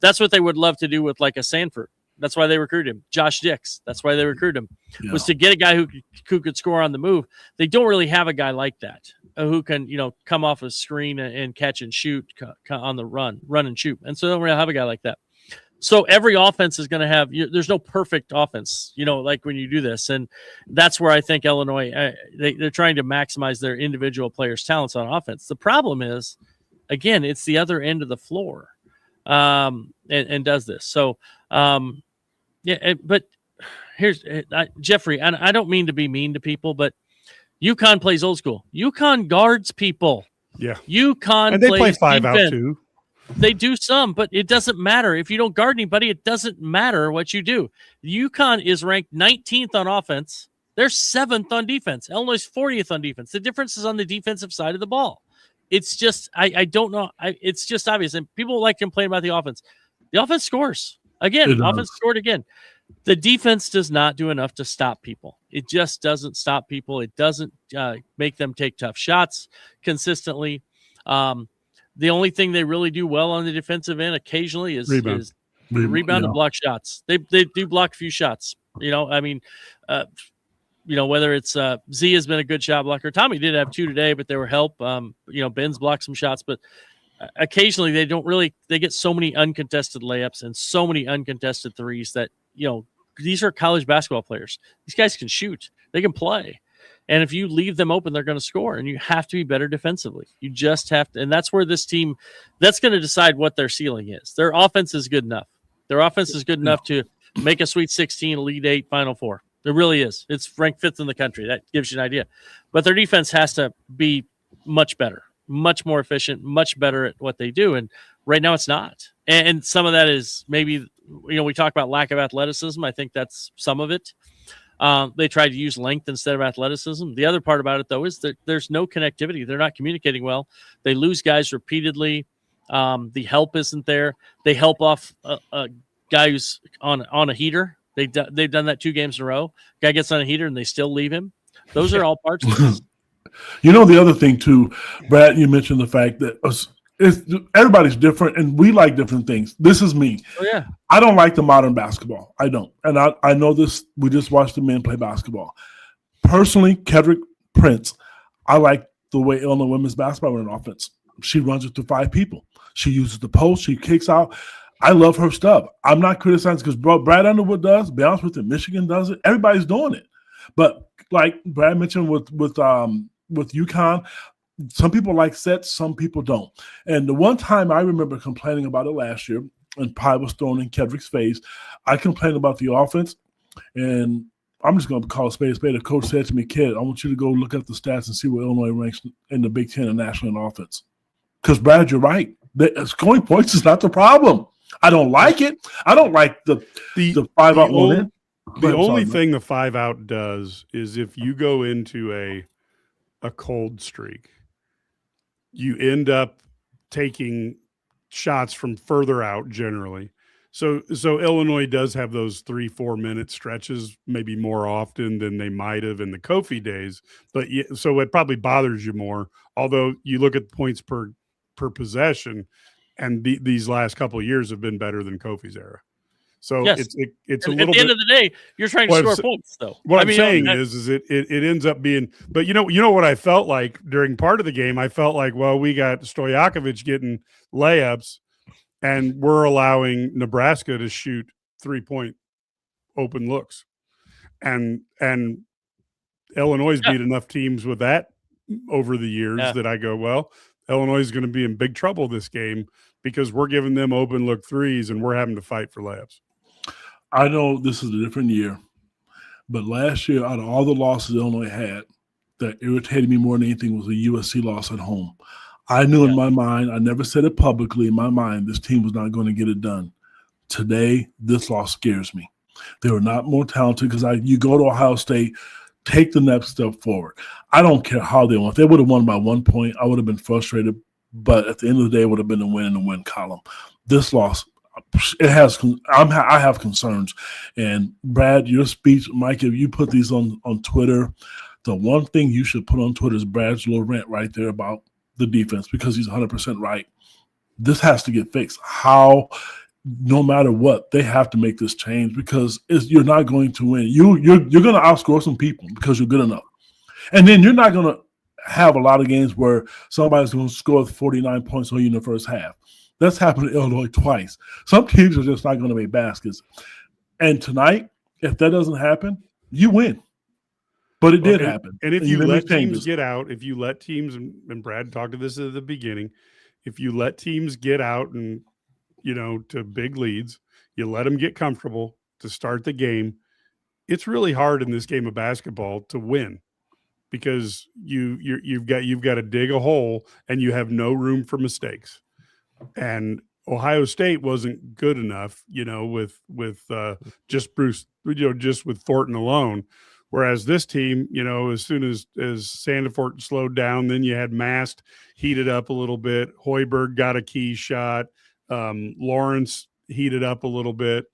That's what they would love to do with like a Sanford. That's why they recruited him. Josh Dix. That's why they recruited him. Was to get a guy who could score on the move. They don't really have a guy like that who can, come off a screen and catch and shoot on the run and shoot. And so they don't really have a guy like that. So every offense is going to have there's no perfect offense, like when you do this. And that's where I think Illinois, they're trying to maximize their individual players' talents on offense. The problem is, again, it's the other end of the floor and does this. So, but here's Jeffrey, and I don't mean to be mean to people, but UConn plays old school. UConn guards people. Yeah. UConn and they play 5 defense. Out too. They do some, but it doesn't matter. If you don't guard anybody, it doesn't matter what you do. UConn is ranked 19th on offense. They're 7th on defense. Illinois is 40th on defense. The difference is on the defensive side of the ball. It's just, I don't know. It's just obvious. And people like to complain about the offense. The offense scores. Again, offense scored again. The defense does not do enough to stop people. It just doesn't stop people. It doesn't make them take tough shots consistently. The only thing they really do well on the defensive end occasionally is rebound and block shots. They do block a few shots. I mean, whether it's Z has been a good shot blocker. Tommy did have 2 today, but they were help. Ben's blocked some shots, but occasionally they get so many uncontested layups and so many uncontested threes that, these are college basketball players. These guys can shoot. They can play. And if you leave them open, they're going to score. And you have to be better defensively. You just have to. And that's where this team, that's going to decide what their ceiling is. Their offense is good enough. Their offense is good enough to make a Sweet 16, Elite 8, Final Four. It really is. It's ranked 5th in the country. That gives you an idea. But their defense has to be much better, much more efficient, much better at what they do. And right now it's not. And some of that is maybe, we talk about lack of athleticism. I think that's some of it. They tried to use length instead of athleticism. The other part about it, though, is that there's no connectivity. They're not communicating well. They lose guys repeatedly. The help isn't there. They help off a guy who's on a heater. They've done that 2 games in a row. Guy gets on a heater and they still leave him. Those are all parts of this. The other thing too, Brad, you mentioned the fact that everybody's different and we like different things. This is me. Oh, yeah. I don't like the modern basketball. I don't. And I know this. We just watched the men play basketball. Personally, Kedrick Prince, I like the way Illinois women's basketball runs offense. She runs it through 5 people. She uses the post. She kicks out. I love her stuff. I'm not criticizing because Brad Underwood does. Be honest with you, Michigan does it. Everybody's doing it. But like Brad mentioned with UConn, some people like sets, some people don't. And the one time I remember complaining about it last year, and pie was thrown in Kedrick's face, I complained about the offense, and I'm just going to call a spade a spade. The coach said to me, "Kid, I want you to go look at the stats and see where Illinois ranks in the Big Ten and nationally in offense." Because, Brad, you're right. Scoring points is not the problem. I don't like it. I don't like the 5-out one in. The only thing the 5-out does is if you go into a cold streak, you end up taking shots from further out generally. So Illinois does have those 3-4 minute stretches maybe more often than they might have in the Kofi days. But so it probably bothers you more. Although you look at points per possession, and these last couple of years have been better than Kofi's era. So yes. it's at the end of the day, you're trying to score points, though. What I'm saying is it ends up being. But you know what I felt like during part of the game. I felt like, well, we got Stojakovic getting layups, and we're allowing Nebraska to shoot 3-point open looks, and Illinois beat enough teams with that over the years that I go, well, Illinois is going to be in big trouble this game because we're giving them open look threes and we're having to fight for layups. I know this is a different year, but last year, out of all the losses Illinois had, that irritated me more than anything was a USC loss at home. I knew in my mind, I never said it publicly, in my mind, this team was not going to get it done. Today, this loss scares me. They were not more talented because you go to Ohio State, take the next step forward. I don't care how they won. If they would have won by 1 point, I would have been frustrated. But at the end of the day, it would have been a win in the win column. This loss, I have concerns. And Brad, your speech, Mike, if you put these on Twitter, the one thing you should put on Twitter is Brad's little rant right there about the defense, because he's 100% right. This has to get fixed. How? No matter what, they have to make this change because you're not going to win. You're going to outscore some people because you're good enough. And then you're not going to have a lot of games where somebody's going to score 49 points on you in the first half. That's happened to Illinois twice. Some teams are just not going to make baskets. And tonight, if that doesn't happen, you win. But it did happen. And if you let teams get out, if you let teams, and Brad talked to this at the beginning, if you let teams get out and, to big leads, you let them get comfortable to start the game, it's really hard in this game of basketball to win because you've got to dig a hole and you have no room for mistakes. And Ohio State wasn't good enough, with just Bruce, just with Thornton alone. Whereas this team, as soon as Sandefort slowed down, then you had Mast heated up a little bit. Hoiberg got a key shot. Lawrence heated up a little bit.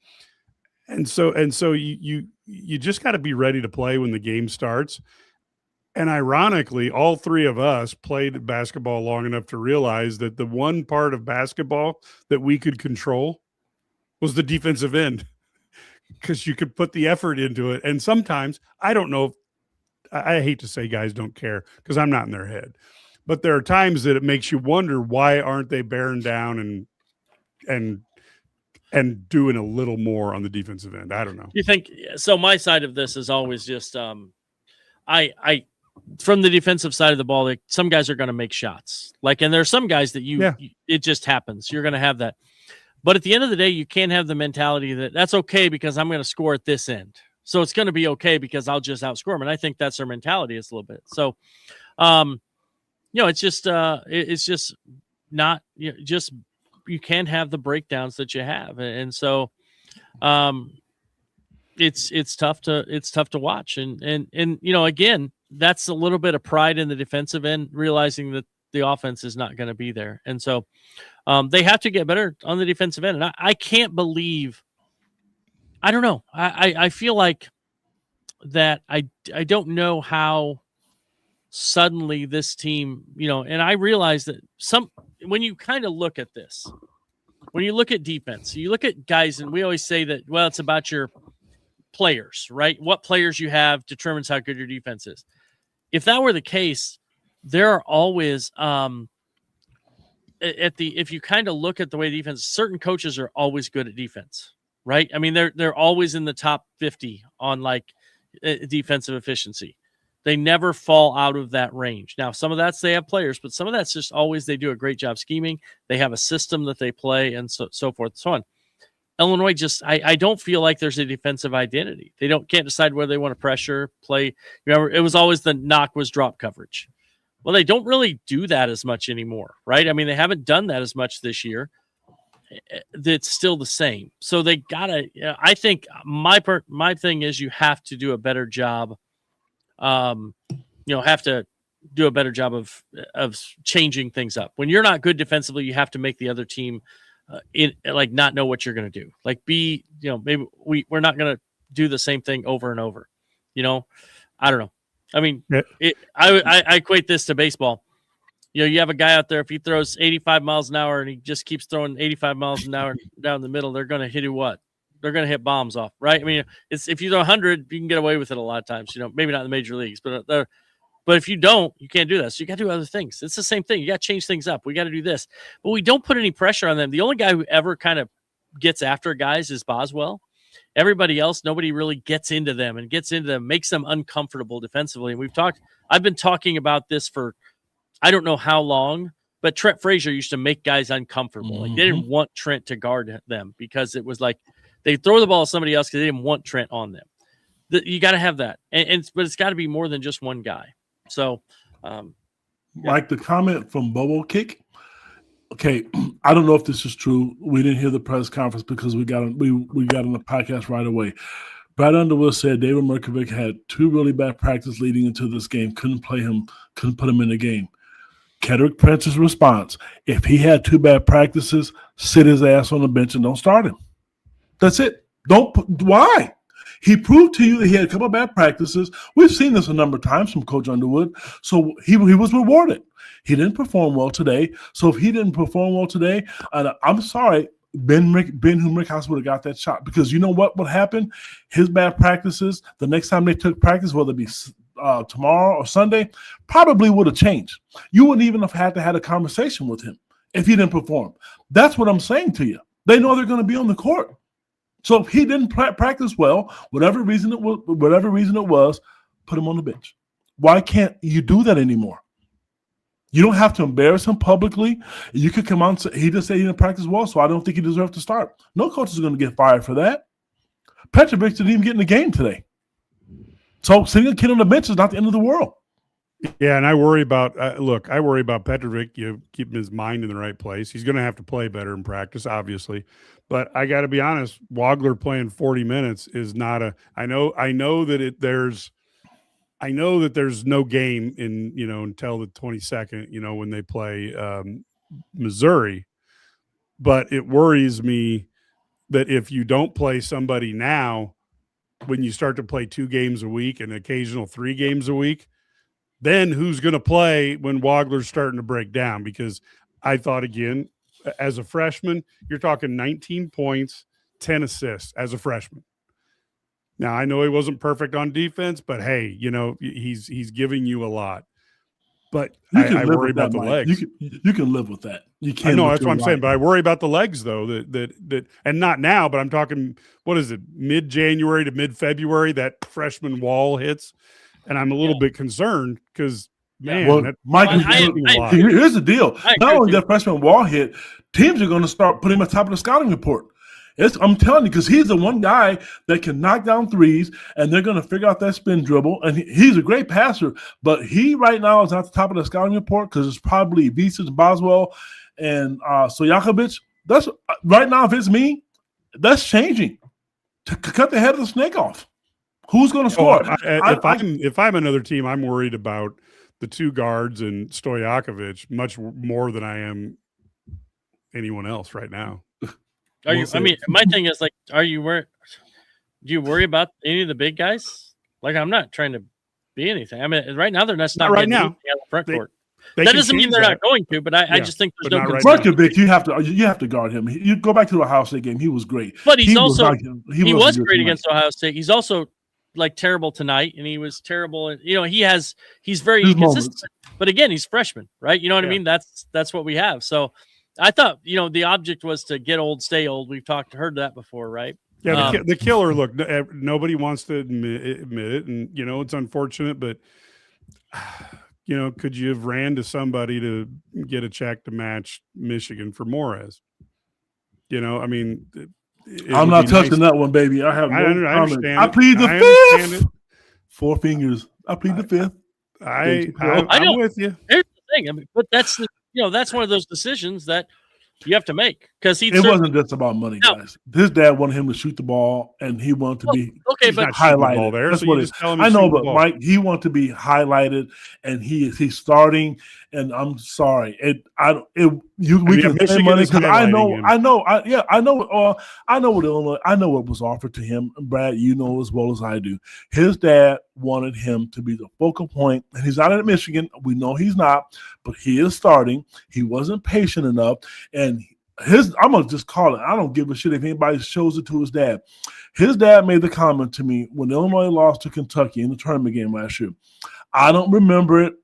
And so you just got to be ready to play when the game starts. And ironically, all three of us played basketball long enough to realize that the one part of basketball that we could control was the defensive end, because you could put the effort into it. And sometimes, I don't know, I hate to say guys don't care because I'm not in their head, but there are times that it makes you wonder, why aren't they bearing down and doing a little more on the defensive end? I don't know. You think so? My side of this is always just I from the defensive side of the ball, like, some guys are going to make shots, and there's some guys that it just happens. You're going to have that, but at the end of the day, you can't have the mentality that that's okay because I'm going to score at this end, so it's going to be okay because I'll just outscore them. And I think that's their mentality is a little bit. So, it's just not you can't have the breakdowns that you have, and so it's tough to watch, and again, that's a little bit of pride in the defensive end, realizing that the offense is not going to be there, and so they have to get better on the defensive end. And I can't believe, I don't know, I feel like that I don't know how suddenly this team, and I realize that when you kind of look at this, when you look at defense, you look at guys, and we always say that, well, it's about your players, right? What players you have determines how good your defense is. If that were the case, there are always if you kind of look at the way defense, certain coaches are always good at defense, right? I mean, they're always in the top 50 on defensive efficiency. They never fall out of that range. Now, some of that's they have players, but some of that's just always they do a great job scheming. They have a system that they play, and so forth and so on. Illinois I don't feel like there's a defensive identity. They can't decide whether they want to pressure, play. Remember, it was always the knock was drop coverage. Well, they don't really do that as much anymore, right? I mean, they haven't done that as much this year. It's still the same. So they gotta. I think my thing is you have to do a better job. Have to do a better job of changing things up. When you're not good defensively, you have to make the other team not know what you're going to do. Maybe we're not going to do the same thing over and over. I don't know. I mean, I equate this to baseball. You have a guy out there, if he throws 85 miles an hour and he just keeps throwing 85 miles an hour down the middle, they're going to hit you what? They're going to hit bombs off, right? I mean, if you throw 100, you can get away with it a lot of times. Maybe not in the major leagues, but if you don't, you can't do that. So you got to do other things. It's the same thing. You got to change things up. We got to do this, but we don't put any pressure on them. The only guy who ever kind of gets after guys is Boswell. Everybody else, nobody really gets into them, makes them uncomfortable defensively. And I've been talking about this for I don't know how long, but Trent Frazier used to make guys uncomfortable. Mm-hmm. They didn't want Trent to guard them because it was they throw the ball to somebody else because they didn't want Trent on them. You got to have that, but it's got to be more than just one guy. So, the comment from Bobo Kick. Okay, I don't know if this is true. We didn't hear the press conference because we got on the podcast right away. Brad Underwood said David Merkovic had 2 really bad practices leading into this game. Couldn't put him in the game. Kedrick Prince's response: if he had 2 bad practices, sit his ass on the bench and don't start him. That's it. Why? He proved to you that he had a couple of bad practices. We've seen this a number of times from Coach Underwood. So he was rewarded. He didn't perform well today. So if he didn't perform well today, I'm sorry, Ben Rickhouse would have got that shot, because you know what would happen? His bad practices, the next time they took practice, whether it be tomorrow or Sunday, probably would have changed. You wouldn't even have had to have a conversation with him if he didn't perform. That's what I'm saying to you. They know they're going to be on the court. So if he didn't practice well, whatever reason it was, put him on the bench. Why can't you do that anymore? You don't have to embarrass him publicly. You could come out and say, he just said he didn't practice well, so I don't think he deserves to start. No coach is going to get fired for that. Petrovic didn't even get in the game today. So sitting a kid on the bench is not the end of the world. Yeah, and I worry about Petrovic. You keep his mind in the right place. He's going to have to play better in practice, obviously. But I got to be honest, Wagler playing 40 minutes is not a. I know that there's no game in until the 22nd. When they play Missouri, but it worries me that if you don't play somebody now, when you start to play 2 games a week and occasional 3 games a week, then who's going to play when Wagler's starting to break down? Because I thought, again, as a freshman, you're talking 19 points, 10 assists as a freshman. Now, I know he wasn't perfect on defense, but hey, he's giving you a lot. But I worry about the legs. You can live with that. You can't. I know, that's what I'm saying. But I worry about the legs, though. That and not now, but I'm talking. What is it? Mid-January to mid-February, that freshman wall hits, and I'm a little bit concerned because man, Mike, here's the deal. Not only that freshman wall hit, teams are going to start putting him at the top of the scouting report. I'm telling you, because he's the one guy that can knock down threes, and they're going to figure out that spin dribble. And he's a great passer, but he right now is at the top of the scouting report because it's probably Visas, Boswell, and Stojakovic. That's right now. If it's me, that's changing to cut the head of the snake off. Who's going to score? If I'm another team, I'm worried about the 2 guards and Stojakovic much more than I am anyone else right now. My thing is do you worry about any of the big guys? Like, I'm not trying to be anything. I mean, right now they're not right now on the front court. That doesn't mean they're not going to, but I just think there's no concern. Vučković, you have to guard him. You go back to the Ohio State game; he was great. But he was great against Ohio State. He's also terrible tonight, and he was terrible. And he's very inconsistent. But again, he's freshman, right? You know what I mean? That's what we have. So I thought, the object was to get old, stay old. We've heard that before, right? Yeah, the killer. Look, nobody wants to admit it, and it's unfortunate, but could you have ran to somebody to get a check to match Michigan for Morez? I mean, I'm not touching that one, baby. I have no comment. I plead the 5th. 4 fingers. I plead the 5th. I'm with you. Here's the thing. But that's that's one of those decisions that you have to make because it wasn't just about money, guys. His dad wanted him to shoot the ball, and he wanted to be highlighted. There, that's so what it is. I know, but Mike, he wanted to be highlighted, and he's starting. And I'm sorry, we can say money because I know what Illinois. I know what was offered to him, Brad. You know as well as I do. His dad wanted him to be the focal point, and he's not at Michigan. We know he's not, but he is starting. He wasn't patient enough, and I'm gonna just call it. I don't give a shit if anybody shows it to his dad. His dad made the comment to me when Illinois lost to Kentucky in the tournament game last year. I don't remember it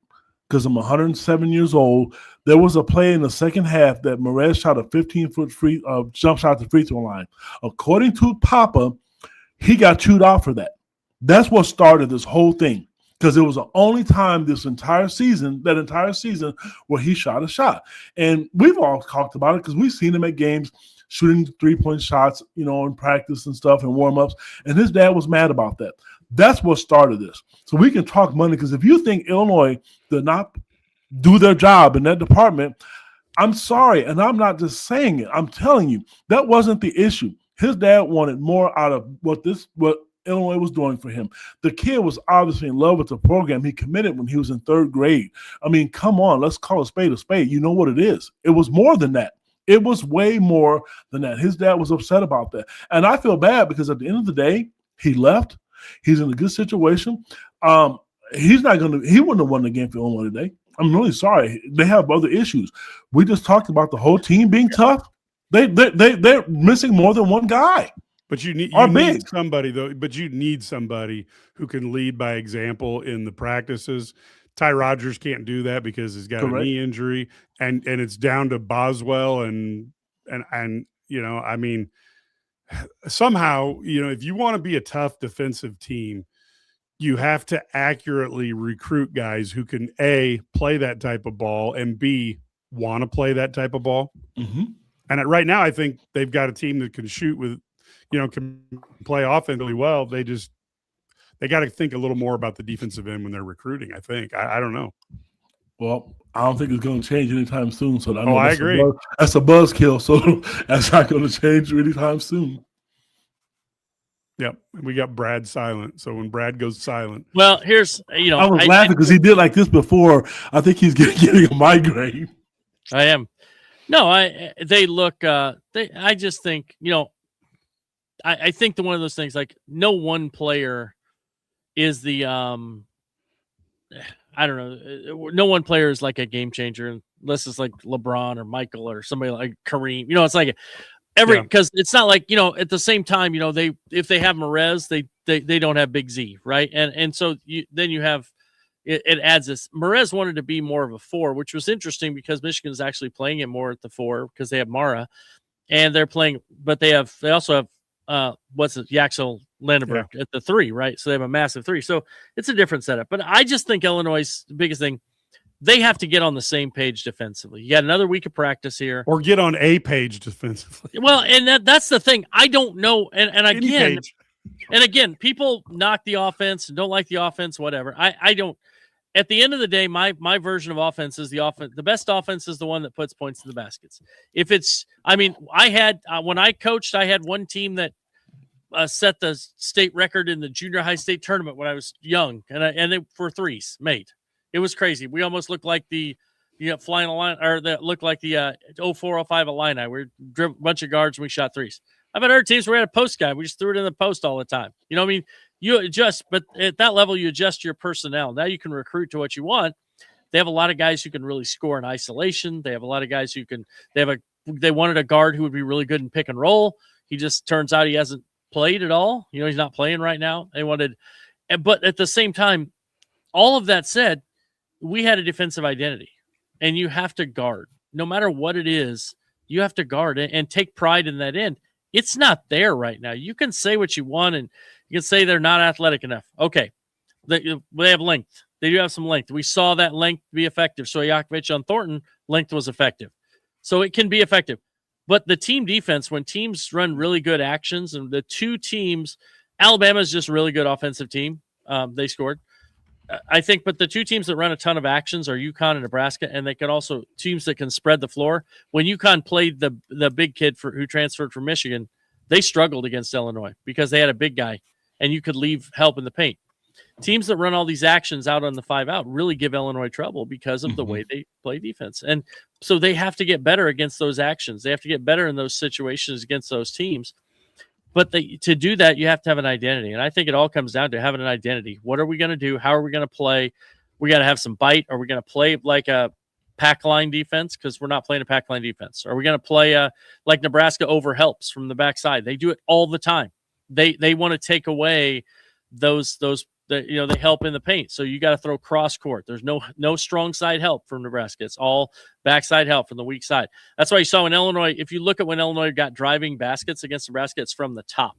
because I'm 107 years old. There was a play in the second half that Morez shot a 15-foot jump shot at the free throw line. According to Papa, he got chewed out for that. That's what started this whole thing because it was the only time that entire season, where he shot a shot. And we've all talked about it because we've seen him at games shooting 3-point shots, in practice and stuff and warm-ups. And his dad was mad about that. That's what started this. So we can talk money because if you think Illinois did not do their job in that department, I'm sorry. And I'm not just saying it. I'm telling you, that wasn't the issue. His dad wanted more out of what Illinois was doing for him. The kid was obviously in love with the program. He committed when he was in 3rd grade. I mean, come on, let's call a spade a spade. You know what it is. It was more than that. It was way more than that. His dad was upset about that. And I feel bad because at the end of the day, he left. He's in a good situation. He wouldn't have won the game for Illinois today. I'm really sorry. They have other issues. We just talked about the whole team being tough. They're missing more than one guy. But you need somebody, though. But you need somebody who can lead by example in the practices. Ty Rodgers can't do that because he's got a knee injury, and it's down to Boswell and I mean, somehow if you want to be a tough defensive team, you have to accurately recruit guys who can A, play that type of ball, and B, want to play that type of ball. Mm-hmm. And right now, I think they've got a team that can shoot with, can play offensively well. They got to think a little more about the defensive end when they're recruiting, I think. I don't know. Well, I don't think it's going to change anytime soon. So I agree. That's a buzzkill. So that's not going to change anytime soon. Yep. We got Brad silent. So when Brad goes silent. Well, here's, I was laughing because he did like this before. I think he's getting a migraine. I am. No, they look, I just think, I think one of those things, like no one player is the I don't know. No one player is like a game changer unless it's like LeBron or Michael or somebody like Kareem. It's like because it's not like, at the same time, if they have Merez, they don't have Big Z, right? And so then you have it adds this. Merez wanted to be more of a 4, which was interesting because Michigan is actually playing it more at the 4 because they have Mara, and they're playing, but they also have Yaxel Landenberg at the 3, right? So they have a massive 3. So it's a different setup. But I just think Illinois' biggest thing, they have to get on the same page defensively. You got another week of practice here. Or get on a page defensively. Well, and that's the thing. I don't know. And again, people knock the offense, don't like the offense, whatever. I don't. At the end of the day, my version of offense is the offense. The best offense is the one that puts points in the baskets. I had when I coached, I had one team that set the state record in the junior high state tournament when I was young, and they for threes made. It was crazy. We almost looked like the flying line, or that looked like the 0405 Illini. We dribbled a bunch of guards and we shot threes. I've had other teams where we had a post guy. We just threw it in the post all the time. You adjust, but at that level, you adjust your personnel. Now you can recruit to what you want. They have a lot of guys who can really score in isolation. They have a lot of guys who can. They wanted a guard who would be really good in pick and roll. He just turns out he hasn't played at all. He's not playing right now. But at the same time, all of that said, we had a defensive identity, and you have to guard no matter what it is. You have to guard and take pride in that end. It's not there right now. You can say what you want, and you can say they're not athletic enough. Okay. They have length. They do have some length. We saw that length be effective. So Yakovich on Thornton, length was effective. So it can be effective. But the team defense, when teams run really good actions, and the two teams, Alabama is just a really good offensive team. They scored. I think, but the two teams that run a ton of actions are UConn and Nebraska, and they can also teams that can spread the floor. When UConn played the big kid who transferred from Michigan, they struggled against Illinois because they had a big guy, and you could leave help in the paint. Teams that run all these actions out on the 5-out really give Illinois trouble because of the way they play defense. And so they have to get better against those actions. They have to get better in those situations against those teams. But to do that, you have to have an identity. And I think it all comes down to having an identity. What are we going to do? How are we going to play? We got to have some bite. Are we going to play like a pack line defense? Because we're not playing a pack line defense. Are we going to play like Nebraska over helps from the backside? They do it all the time. They want to take away those they help in the paint. So you got to throw cross court. There's no strong side help from Nebraska. It's all backside help from the weak side. That's why you saw in Illinois, if you look at when Illinois got driving baskets against Nebraska, it's from the top.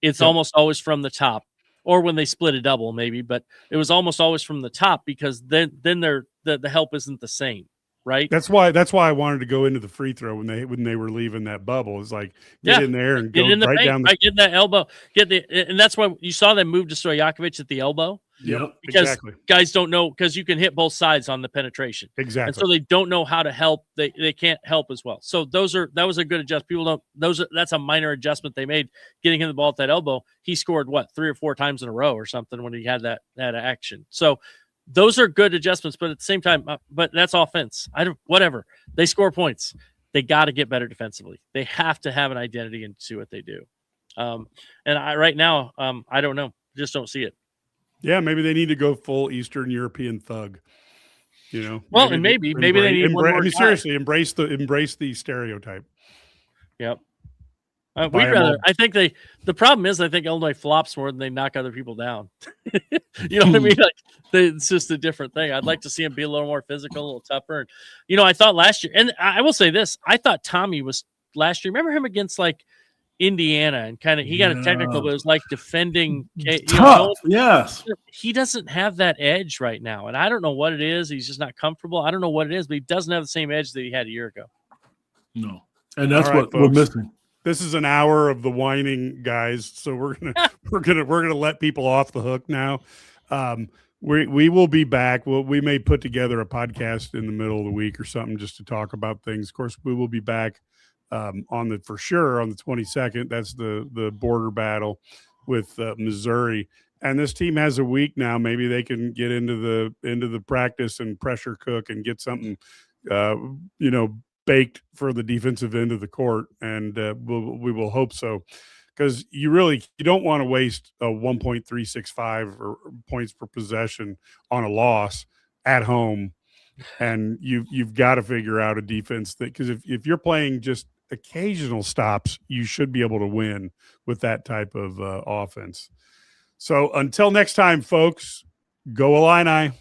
It's almost always from the top, or when they split a double maybe, but it was almost always from the top because then the help isn't the same. Right. That's why I wanted to go into the free throw when they were leaving that bubble. It's like get in there and get go in the right paint, down. Right, get in that elbow. And that's why you saw them move to Stojakovic at the elbow. Yep, because exactly. Guys don't know, because you can hit both sides on the penetration. Exactly. And so they don't know how to help. They can't help as well. So that was a good adjustment. People don't. That's a minor adjustment they made, getting him the ball at that elbow. He scored 3 or 4 times in a row or something when he had that action. So those are good adjustments, but at the same time, but that's offense. Whatever. They score points. They got to get better defensively. They have to have an identity and see what they do. Right now, I don't know. Just don't see it. Yeah, maybe they need to go full Eastern European thug. Well, maybe they need one more guy. Seriously, embrace the stereotype. Yep. We'd rather. I think the problem is, I think Illinois flops more than they knock other people down. You know what I mean? Like, it's just a different thing. I'd like to see him be a little more physical, a little tougher. And, I thought last year, and I will say this, I thought Tommy was last year. Remember him against like Indiana, and kind of he got a technical, but it was like defending. Tough, yes. He doesn't have that edge right now, and I don't know what it is. He's just not comfortable. I don't know what it is, but he doesn't have the same edge that he had a year ago. No, and that's what we're missing. This is an hour of the whining, guys. So we're gonna let people off the hook now. We will be back. We may put together a podcast in the middle of the week or something just to talk about things. Of course, we will be back on the 22nd. That's the border battle with Missouri. And this team has a week now. Maybe they can get into the practice and pressure cook and get something, baked for the defensive end of the court, and we will hope so. because you don't want to waste a 1.365 or points per possession on a loss at home. And you've got to figure out a defense that, because if you're playing just occasional stops, you should be able to win with that type of offense. So until next time, folks, go Illini.